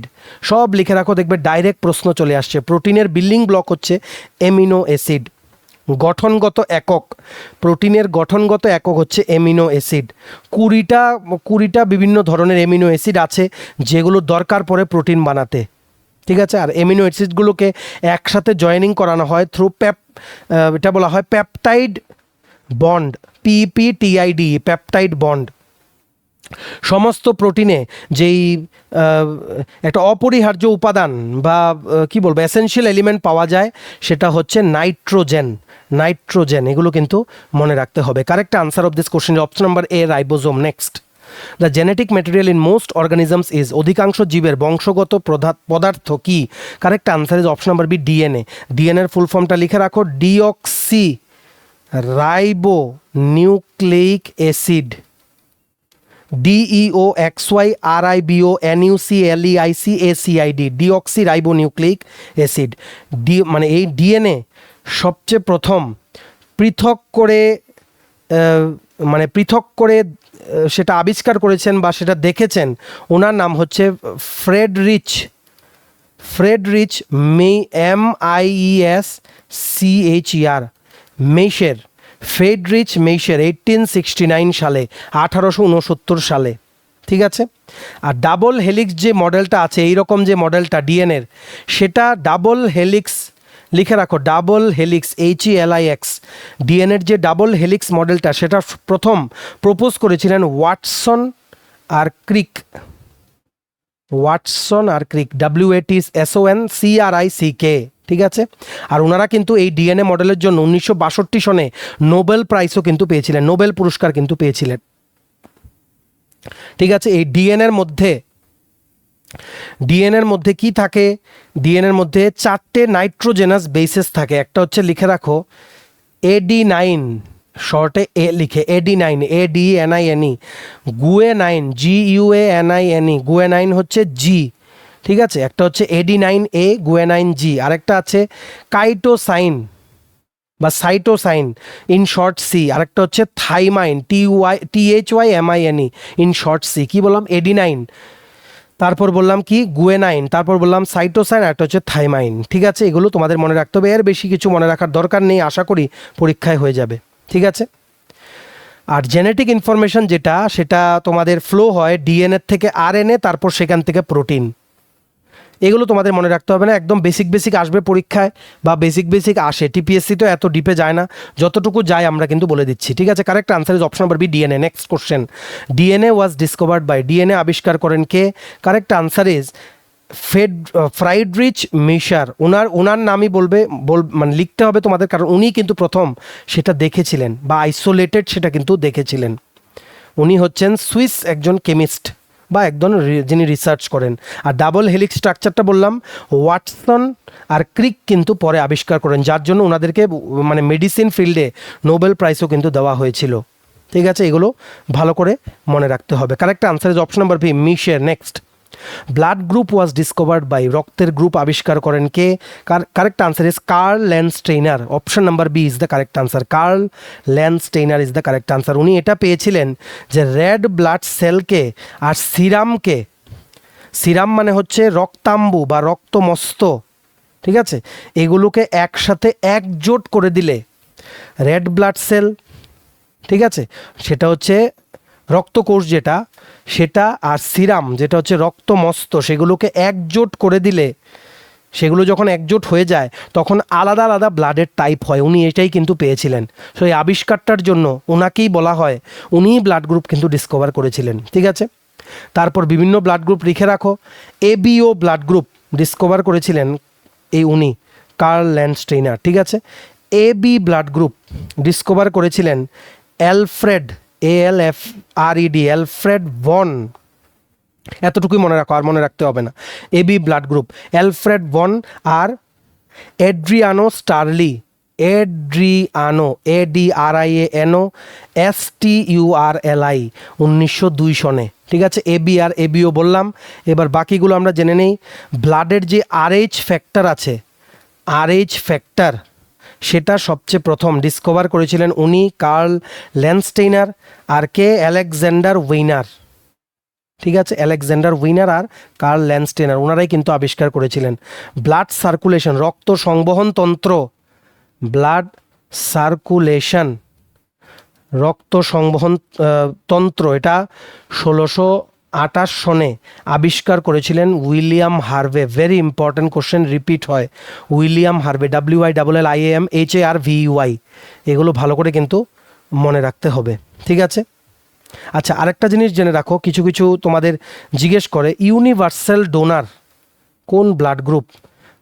সব লিখে রাখো, দেখবে ডাইরেক্ট প্রশ্ন চলে আসছে। প্রোটিনের বিল্ডিং ব্লক হচ্ছে অ্যামিনো অ্যাসিড। গঠনগত একক, প্রোটিনের গঠনগত একক হচ্ছে অ্যামিনো অ্যাসিড। 20টা বিভিন্ন ধরনের অ্যামিনো অ্যাসিড আছে যেগুলো দরকার পড়ে প্রোটিন বানাতে, ঠিক আছে। আর অ্যামিনো অ্যাসিডগুলোকে একসাথে জয়েনিং করানো হয় থ্রু এটা বলা হয় peptide bond, PEPTID, peptide bond. সমস্ত প্রোটিনে যেই একটা অপরিহার্য উপাদান বা কি বলবো এসেনশিয়াল এলিমেন্ট পাওয়া যায় সেটা হচ্ছে নাইট্রোজেন। এগুলো কিন্তু মনে রাখতে হবে। Correct answer of this question option number A, ribosome. Next, the genetic material in most organisms is, অধিকাংশ জীবের বংশগত পদার্থ কি। Correct answer is option number B, DNA। DNA এর ফুল ফর্মটা লিখে রাখো, deoxyribonucleic acid, DEOXYRIBONUCLEICACID, deoxyribonucleic acid. মানে এই DNA সবচেয়ে প্রথম পৃথক করে সেটা আবিষ্কার করেছেন বা সেটা দেখেছেন, ওনার নাম হচ্ছে ফ্রেডরিচ MEIESCHER মেইশের, ফ্রেডরিচ মেইশের 1869 সালে, 1869 সালে। ঠিক আছে। আর ডাবল হেলিক্স যে মডেলটা আছে, এইরকম যে মডেলটা ডিএনএর, সেটা ডাবল হেলিক্স, লিখে রাখো ডাবল হেলিক্স, HELIX, ডিএনএর যে ডাবল হেলিক্স মডেলটা, সেটা প্রথম প্রপোজ করেছিলেন ওয়াটসন আর ক্রিক। ওয়াটসন আর ক্রিক, WATSONCRICK। ঠিক আছে। আর ওনারা কিন্তু এই ডিএনএ মডেলের জন্য 1962 সনে নোবেল প্রাইজও কিন্তু পেয়েছিলেন, নোবেল পুরস্কার কিন্তু পেয়েছিলেন। ঠিক আছে। এই ডিএনএর মধ্যে কি থাকে? ডিএনএর মধ্যে 4টে নাইট্রোজেনাস বেসেস থাকে। একটা হচ্ছে, লিখে রাখো, AD9, শর্টে এ লিখে, AD9, ADENINE, গুয়েনাইন, GUANINE, গুয়েনাইন হচ্ছে জি। ঠিক আছে। একটা হচ্ছে AD9A, গুয়েনাইন জি। আরেকটা আছে কাইটোসাইন বা সাইটোসাইন, ইন শর্ট সি। আরেকটা হচ্ছে thymine, THYMINE, in short C. কি বললাম? AD9, তারপর বললাম কি গুয়েনাইন, তারপর বললাম সাইটোসাইন, আর একটা হচ্ছে থাইমাইন। ঠিক আছে। এগুলো তোমাদের মনে রাখতে হবে, এর বেশি কিছু মনে রাখার দরকার নেই, আশা করি পরীক্ষায় হয়ে যাবে। ঠিক আছে। আর জেনেটিক ইনফরমেশন যেটা, সেটা তোমাদের ফ্লো হয় ডিএনএ থেকে RNA, তারপর সেখান থেকে প্রোটিন। এগুলো তোমাদের মনে রাখতে হবে না, একদম বেসিক আসবে পরীক্ষায়, বা বেসিক আসে। টিপিএসসি তো এত ডিপে যায় না, যতটুকু যায় আমরা কিন্তু বলে দিচ্ছি। ঠিক আছে। Correct answer is option number B, DNA. Next question, DNA was discovered by, DNA আবিষ্কার করেন কে? Correct answer is Friedrich Miescher. ওনার নামই মানে লিখতে হবে তোমাদের, কারণ উনি কিন্তু প্রথম সেটা দেখেছিলেন, বা আইসোলেটেড সেটা কিন্তু দেখেছিলেন। উনি হচ্ছেন সুইস একজন কেমিস্ট, বা একজন যিনি রিসার্চ করেন। আর ডাবল হেলিক্স স্ট্রাকচারটা বললাম ওয়াটসন আর ক্রিক কিন্তু পরে আবিষ্কার করেন, যার জন্য ওনাদেরকে মানে মেডিসিন ফিল্ডে নোবেল প্রাইজও কিন্তু দেওয়া হয়েছিল। ঠিক আছে। এগুলো ভালো করে মনে রাখতে হবে। Correct answer is option number B, Miescher. Next, blood group was discovered by, রক্তের গ্রুপ আবিষ্কার করেন কে? Correct answer is Karl Landsteiner. Option number B is the correct answer, Karl Landsteiner is the correct answer. উনি এটা পেয়েছিলেন যে red blood সেলকে আর সিরামকে, সিরাম মানে হচ্ছে রক্তাম্বু বা রক্তমস্ত, ঠিক আছে, এগুলোকে একসাথে একজোট করে দিলে রেড ব্লাড সেল, ঠিক আছে, সেটা হচ্ছে রক্তকোষ যেটা, সেটা আর সিরাম যেটা হচ্ছে রক্তমস্ত, সেগুলোকে একজোট করে দিলে, সেগুলো যখন একজোট হয়ে যায় তখন আলাদা আলাদা ব্লাডের টাইপ হয়। উনি এটাই কিন্তু পেয়েছিলেন। সো এই আবিষ্কারটার জন্য ওনাকেই বলা হয়, উনিই ব্লাড গ্রুপ কিন্তু ডিসকভার করেছিলেন। ঠিক আছে। তারপর বিভিন্ন ব্লাড গ্রুপ লিখে রাখো। ABO ব্লাড গ্রুপ ডিসকভার করেছিলেন উনি, কার্ল ল্যান্ডস্টেইনার। ঠিক আছে। AB ব্লাড গ্রুপ ডিসকভার করেছিলেন অ্যালফ্রেড, ALFRED, অ্যালফ্রেড ভন। এতটুকুই মনে রাখো, আর মনে রাখতে হবে না। AB blood group Alfred von আর এড্রিয়ানো স্টার্লি, ADRIANO STURLI 1902 সনে। ঠিক আছে। AB আর ABO বললাম। এবার বাকিগুলো আমরা জেনে নেই। ব্লাডের যে RH ফ্যাক্টর আছে, RH ফ্যাক্টর, সেটা সবচেয়ে প্রথম ডিসকভার করেছিলেন উনি, কার্ল ল্যান্ডস্টেইনার। আর কে? Alexander Wiener. ঠিক আছে। আলেকজান্ডার উইনার আর কার্ল ল্যান্ডস্টেইনার, ওনারাই কিন্তু আবিষ্কার করেছিলেন। ব্লাড সার্কুলেশন, রক্ত সংবহন তন্ত্র, ব্লাড সার্কুলেশন, রক্ত সংবহন তন্ত্র, এটা 1628 সনে আবিষ্কার করেছিলেন William Harvey. Very important question, repeat হয়। William Harvey, WILLIAMHARVEY। এগুলো ভালো করে কিন্তু মনে রাখতে হবে। ঠিক আছে। আচ্ছা, আরেকটা জিনিস জেনে রাখো, কিছু কিছু তোমাদের জিজ্ঞেস করে ইউনিভার্সাল ডোনার কোন ব্লাড গ্রুপ,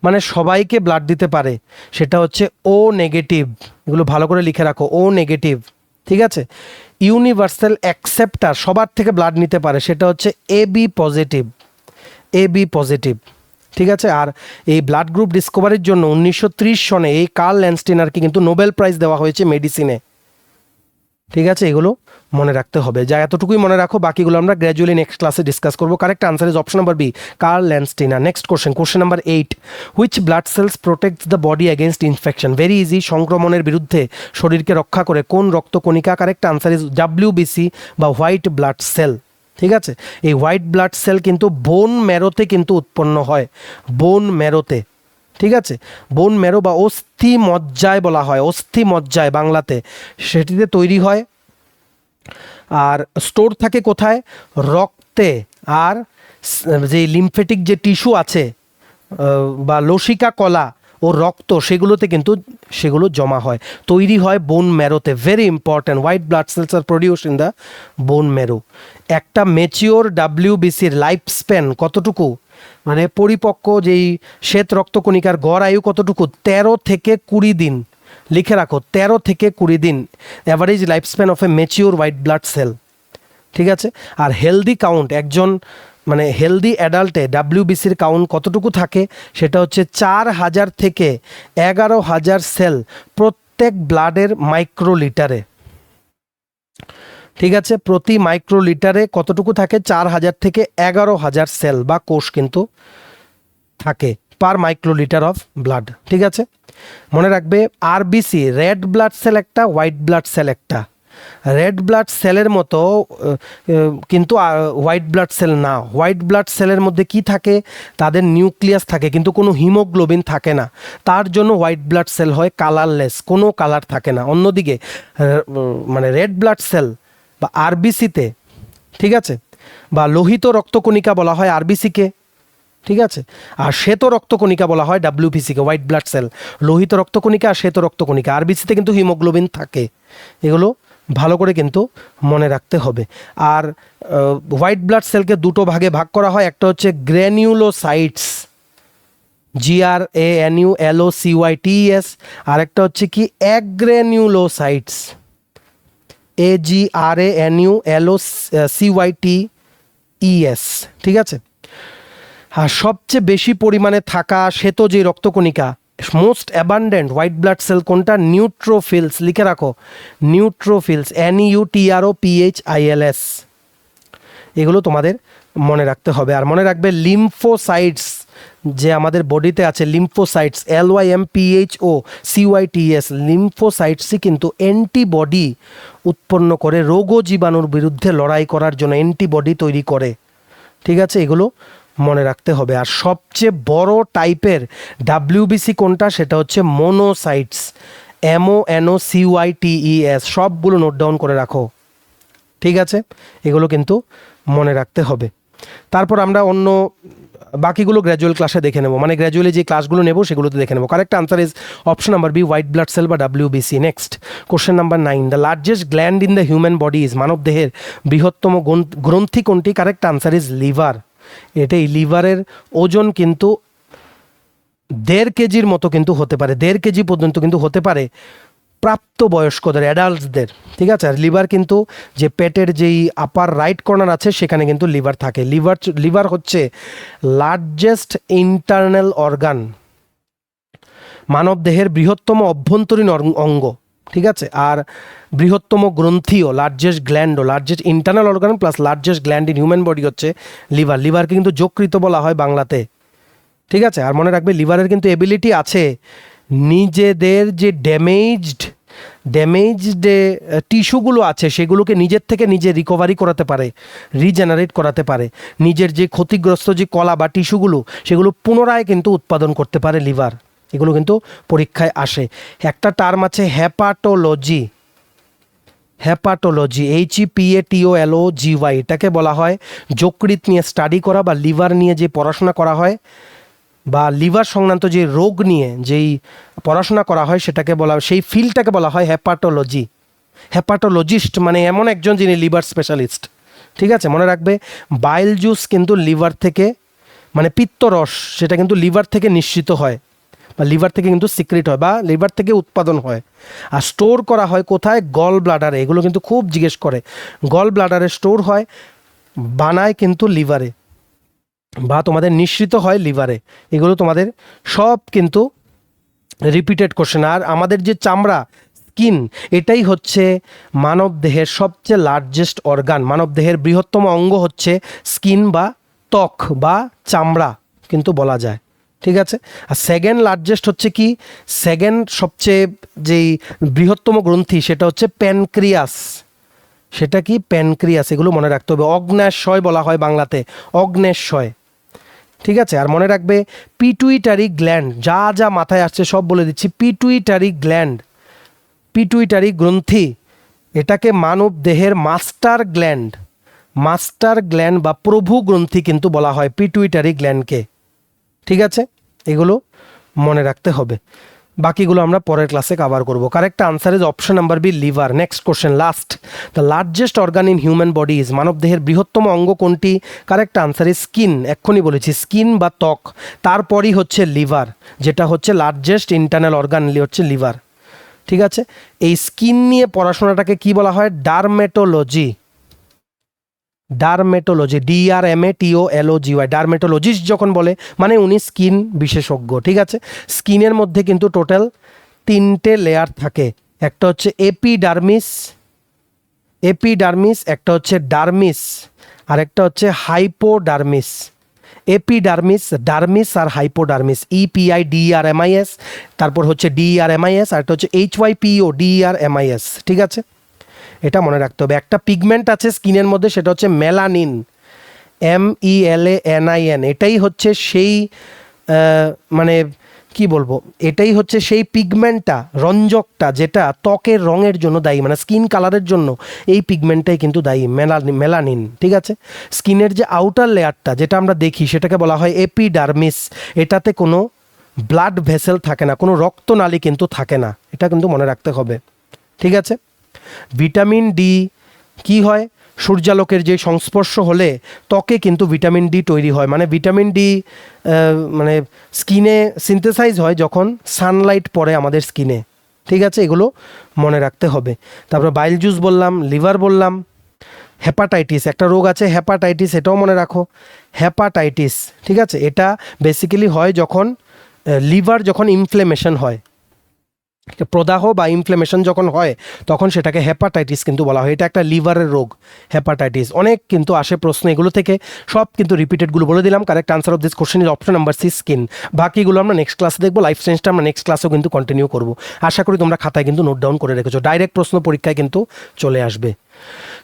মানে সবাইকে ব্লাড দিতে পারে, সেটা হচ্ছে O নেগেটিভ। এগুলো ভালো করে লিখে রাখো, O নেগেটিভ। ঠিক আছে। ইউনিভার্সাল অ্যাকসেপ্টার, সবার থেকে ব্লাড নিতে পারে, সেটা হচ্ছে AB পজিটিভ, AB পজিটিভ। ঠিক আছে। আর এই ব্লাড গ্রুপ ডিসকভারির জন্য 1930 সনে এই কার্ল ল্যান্ডস্টেইনারকে কিন্তু নোবেল প্রাইজ দেওয়া হয়েছে মেডিসিনে। ঠিক আছে। এগুলো মনে রাখতে হবে, যা এতটুকুই মনে রাখো, বাকিগুলো আমরা গ্র্যাজুয়ালি নেক্সট ক্লাসে ডিসকাস করবো। Correct answer is option number B, Karl Landsteiner. Next question, question number 8, which blood cells protects the body against infection? Very easy, সংক্রমণের বিরুদ্ধে শরীরকে রক্ষা করে কোন রক্তকণিকা? কারেক্ট আনসার ইজ WBC বা হোয়াইট ব্লাড সেল। ঠিক আছে, এই হোয়াইট ব্লাড সেল কিন্তু বোন ম্যারোতে কিন্তু উৎপন্ন হয়, বোন ম্যারোতে। ঠিক আছে, বোন ম্যারো বা অস্থি মজ্জায় বলা হয়, অস্থি মজ্জায় বাংলাতে, সেটিতে তৈরি হয়। আর স্টোর থাকে কোথায়? রক্তে। আর যে লিম্ফেটিক যে টিস্যু আছে বা লসিকা কলা ও রক্ত, সেগুলোতে কিন্তু সেগুলো জমা হয়, তৈরি হয় বোন ম্যারোতে। Very important, white blood cells are produce in the bone marrow. একটা ম্যাচিওর ডাব্লিউবিসির লাইফ স্প্যান কতটুকু, মানে পরিপক্ক যেই শ্বেত রক্তকণিকার গড় আয়ু কতটুকু? 13 থেকে 20 দিন। লিখে রাখো, 13 থেকে 20 দিন average life span of A mature white blood cell. ঠিক আছে, আর হেলদি কাউন্ট, একজন মানে হেলদি অ্যাডাল্টে ডাব্লিউবিসির কাউন্ট কতটুকু থাকে? সেটা হচ্ছে 4000 থেকে 11000 সেল প্রত্যেক ব্লাডের মাইক্রোলিটারে। ঠিক আছে, প্রতি মাইক্রোলিটারে কতটুকু থাকে? 4000 থেকে 11000 সেল বা কোষ কিন্তু থাকে পার মাইক্রোলিটার অফ ব্লাড। ঠিক আছে, মনে রাখবে আরবিসি রেড ব্লাড সেল একটা, হোয়াইট ব্লাড সেল একটা। রেড ব্লাড সেলের মতো কিন্তু হোয়াইট ব্লাড সেল না। হোয়াইট ব্লাড সেলের মধ্যে কি থাকে? তাদের নিউক্লিয়াস থাকে কিন্তু কোনো হিমোগ্লোবিন থাকে না, তার জন্য হোয়াইট ব্লাড সেল হয় কালারলেস, কোনো কালার থাকে না। অন্যদিকে মানে রেড ব্লাড সেল বা আরবিসিতে, ঠিক আছে, বা লোহিত রক্তকণিকা বলা হয় আরবিসিকে, ঠিক আছে, আর শ্বেত রক্তকণিকা বলা হয় ডাব্লিউবিসিকে, হোয়াইট ব্লাড সেল। লোহিত রক্তকণিকা আর শ্বেত রক্তকণিকা, আরবিসিতে কিন্তু হিমোগ্লোবিন থাকে। এগুলো ভালো করে কিন্তু মনে রাখতে হবে। আর হোয়াইট ব্লাড সেলকে দুটো ভাগে ভাগ করা হয়, একটা হচ্ছে গ্র্যানিউলোসাইটস, GRANULOCYTES, আর একটা হচ্ছে কি অ্যাগ্রানিউলোসাইটস, AGRANULOCYTES। ঠিক আছে, আর সবচেয়ে বেশি পরিমাণে থাকা শ্বেত যে রক্তকণিকা, most abundant white blood cell কোনটা? নিউট্রোফিলস। লিখে রাখো, নিউট্রোফিলস, NEUTROPHILS। এগুলো তোমাদের মনে রাখতে হবে। আর মনে রাখবে লিম্ফোসাইটস যে আমাদের বডিতে আছে, লিম্ফোসাইটস, LYMPHOCYTS, লিম্ফোসাইটসই কিন্তু অ্যান্টিবডি উৎপন্ন করে, রোগ ও জীবাণুর বিরুদ্ধে লড়াই করার জন্য অ্যান্টিবডি তৈরি করে। ঠিক আছে, এগুলো মনে রাখতে হবে। আর সবচেয়ে বড় টাইপের ডাব্লিউবিসি কোনটা? সেটা হচ্ছে মোনোসাইটস, MONOCYTES। সবগুলো নোট ডাউন করে রাখো। ঠিক আছে, এগুলো কিন্তু মনে রাখতে হবে। তারপর আমরা অন্য বাকিগুলো গ্র্যাজুয়াল ক্লাসে দেখে নেব, মানে গ্র্যাজুয়ালি যে ক্লাসগুলো নেব সেগুলোতে দেখে নেব। Correct answer is option number B, white blood cell বা WBC. Next question number 9, the largest gland in the human body is, মানব দেহের বৃহত্তম গ্রন্থি কোনটি? Correct answer is liver. এটাই, লিভারের ওজন কিন্তু 1.5 কেজির মতো কিন্তু হতে পারে, 1.5 কেজি পর্যন্ত কিন্তু হতে পারে প্রাপ্তবয়স্কদের, অ্যাডাল্টসদের। ঠিক আছে, আর লিভার কিন্তু যে পেটের যেই আপার রাইট কর্নার আছে সেখানে কিন্তু লিভার থাকে। লিভার হচ্ছে লার্জেস্ট ইন্টারনাল অর্গান, মানব দেহের বৃহত্তম অভ্যন্তরীণ অঙ্গ। ঠিক আছে, আর বৃহত্তম গ্রন্থিও, লার্জেস্ট গ্ল্যান্ডও, largest internal organ plus largest gland in human body হচ্ছে লিভার। লিভারকে কিন্তু যকৃত বলা হয় বাংলাতে। ঠিক আছে, আর মনে রাখবে লিভারের কিন্তু এবিলিটি আছে নিজেদের যে ড্যামেজড টিস্যুগুলো আছে সেগুলোকে নিজের থেকে নিজে রিকভারি করাতে পারে, রিজেনারেট করাতে পারে। নিজের যে ক্ষতিগ্রস্ত যে কলা বা টিস্যুগুলো সেগুলো পুনরায় কিন্তু উৎপাদন করতে পারে লিভার। এগুলো কিন্তু পরীক্ষায় আসে। একটা টার্ম আছে হেপাটোলজি, হেপাটোলজি, HEPATOLOGY। এটাকে বলা হয় যকৃৎ নিয়ে স্টাডি করা বা লিভার নিয়ে যে পড়াশোনা করা হয় বা লিভার সংক্রান্ত যে রোগ নিয়ে যেই পড়াশোনা করা হয় সেটাকে বলা হয়, সেই ফিল্ডটাকে বলা হয় হেপাটোলজি। হেপাটোলজিস্ট মানে এমন একজন যিনি লিভার স্পেশালিস্ট। ঠিক আছে, মনে রাখবে বাইল জুস কিন্তু লিভার থেকে, মানে পিত্তরস, সেটা কিন্তু লিভার থেকে নিঃসৃত হয় বা লিভার থেকে কিন্তু সিক্রেট হয় বা লিভার থেকে উৎপাদন হয়। আর স্টোর করা হয় কোথায়? গল ব্লাডারে। এগুলো কিন্তু খুব জিজ্ঞেস করে, গল ব্লাডারে স্টোর হয়, বানায় কিন্তু লিভারে বা তোমাদের নিঃসৃত হয় লিভারে। এগুলো তোমাদের সব কিন্তু রিপিটেড কোশ্চেন। আর আমাদের যে চামড়া, স্কিন, এটাই হচ্ছে মানব দেহের সবচেয়ে লার্জেস্ট অর্গান। মানব দেহের বৃহত্তম অঙ্গ হচ্ছে স্কিন বা ত্বক বা চামড়া কিন্তু বলা যায়। ঠিক আছে, আর সেকেন্ড লার্জেস্ট হচ্ছে কি? সেকেন্ড সবচেয়ে যেই বৃহত্তম গ্রন্থি সেটা হচ্ছে প্যানক্রিয়াস। সেটা কি প্যানক্রিয়াস, এগুলো মনে রাখতে হবে। অগ্ন্যাশয় বলা হয় বাংলাতে, অগ্ন্যাশয়, ঠিক আছে। আর মনে রাখবে পিটুইটারি গ্ল্যান্ড, যা যা মাথায় আসছে সব বলে দিচ্ছি। পিটুইটারি গ্ল্যান্ড, পিটুইটারি গ্রন্থি, এটাকে মানব দেহের মাস্টার গ্ল্যান্ড বা প্রভু গ্রন্থি কিন্তু বলা হয় পিটুইটারি গ্ল্যান্ডকে, ঠিক আছে। এগুলো মনে রাখতে হবে, বাকিগুলো আমরা পরের ক্লাসে কভার করব। Correct answer is option number B, liver. Next question, last, the largest organ in human body is, মানব দেহের বৃহত্তম অঙ্গ কোনটি? কারেক্ট আনসার ইজ স্কিন, এক্ষুনি বলেছি, স্কিন বা ত্বক। তারপরই হচ্ছে লিভার, যেটা হচ্ছে লার্জেস্ট ইন্টারনাল অর্গান হচ্ছে লিভার, ঠিক আছে। এই স্কিন নিয়ে পড়াশোনাটাকে কি বলা হয়? ডার্মেটোলজি, ডার্মেটোলজি, DRMATOLOGY, ডার্মেটোলজিস্ট যখন বলে মানে উনি স্কিন বিশেষজ্ঞ, ঠিক আছে। স্কিনের মধ্যে কিন্তু টোটাল 3টে লেয়ার থাকে, একটা হচ্ছে এপিডার্মিস, একটা হচ্ছে ডার্মিস, আর একটা হচ্ছে হাইপোডার্মিস। এপিডার্মিস, ডার্মিস আর হাইপোডার্মিস, EPIDERMIS, তারপর হচ্ছে DERMIS, আর একটা হচ্ছে HYPODERMIS, ঠিক আছে। এটা মনে রাখতে হবে। একটা পিগমেন্ট আছে স্কিনের মধ্যে, সেটা হচ্ছে মেলানিন, MELANIN। এটাই হচ্ছে সেই মানে কি বলবো, এটাই হচ্ছে সেই পিগমেন্টটা, রঞ্জকটা, যেটা ত্বকের রঙের জন্য দায়ী, মানে স্কিন কালারের জন্য এই পিগমেন্টটাই কিন্তু দায়ী, মেলানিন, ঠিক আছে। স্কিনের যে আউটার লেয়ারটা যেটা আমরা দেখি সেটাকে বলা হয় এপিডার্মিস। এটাতে কোনো ব্লাড ভেসেল থাকে না, কোনো রক্তনালী কিন্তু থাকে না, এটা কিন্তু মনে রাখতে হবে, ঠিক আছে। ভিটামিন ডি কি হয়? সূর্যালোকের যে সংস্পর্শ হলে ত্বকে কিন্তু ভিটামিন ডি তৈরি হয়, মানে ভিটামিন ডি মানে স্কিনে সিনথেসাইজ হয় যখন সানলাইট পড়ে আমাদের স্কিনে, ঠিক আছে। এগুলো মনে রাখতে হবে। তারপর বাইল জুস বললাম, লিভার বললাম, হেপাটাইটিস, একটা রোগ আছে হেপাটাইটিস, এটাও মনে রাখো, হেপাটাইটিস, ঠিক আছে। এটা বেসিক্যালি হয় যখন লিভার যখন ইনফ্লেমেশন হয়, প্রদাহ বা ইনফ্লেমেশন যখন হয় তখন সেটাকে হেপাটাইটিস কিন্তু বলা হয়। এটা একটা লিভারের রোগ, হেপাটাইটিস। অনেক কিন্তু আসে প্রশ্ন এগুলো থেকে, সব কিন্তু রিপিটেডগুলো বলে দিলাম। Correct answer of this question is option number C, skin. বাকিগুলো আমরা নেক্সট ক্লাসে দেখবো। লাইফ সায়েন্সটা আমরা নেক্সট ক্লাসেও কিন্তু কন্টিনিউ করবো। আশা করি তোমরা খাতায় কিন্তু নোট ডাউন করে রেখেছো, ডাইরেক্ট প্রশ্ন পরীক্ষায় কিন্তু চলে আসবে।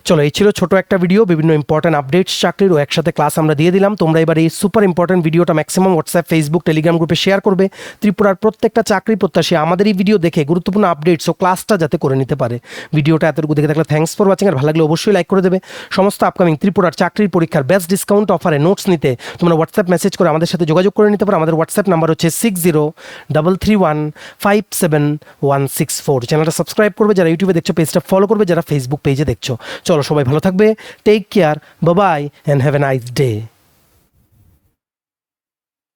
চলো, এই ছিল ছোট একটা ভিডিও, বিভিন্ন ইম্পর্টেন্ট আপডেটস চাকরির ও একসাথে ক্লাস আমরা দিয়ে দিলাম। তোমরা এবার এই সুপার ইম্পর্টেন্ট ভিডিওটা ম্যাক্সিমাম হোয়াটসঅ্যাপ, ফেসবুক, টেলিগ্রাম গ্রুপে শেয়ার করবে। ত্রিপুরার প্রত্যেকটা চাকরি প্রত্যাশী আমাদের এই ভিডিও দেখে গুরুত্বপূর্ণ আপডেটস ও ক্লাসটা যাতে করে নিতে পারে। ভিডিওটা এতটুকু দেখে থাকলে থ্যাঙ্কস ফর ওয়াচিং, আর ভালো লাগলে অবশ্যই লাইক করে দেবে। সমস্ত আপকামিং ত্রিপুরার চাকরির পরীক্ষার বেস্ট ডিসকাউন্ট অফারে নোটস নিতে তোমরা হোয়াটসঅ্যাপ মেসেজ করে আমাদের সাথে যোগাযোগ করে নিতে পারো। আমাদের হোয়াটসঅ্যাপ নাম্বার হচ্ছে 6033157164। চ্যানেলটা সাবস্ক্রাইব করবে যারা ইউটিউবে দেখছো, পেজটা ফলো করবে যারা ফেসবুক পেজে দেখছো। চলো, সবাই ভালো থাকবে, take care, bye bye, and have a nice day.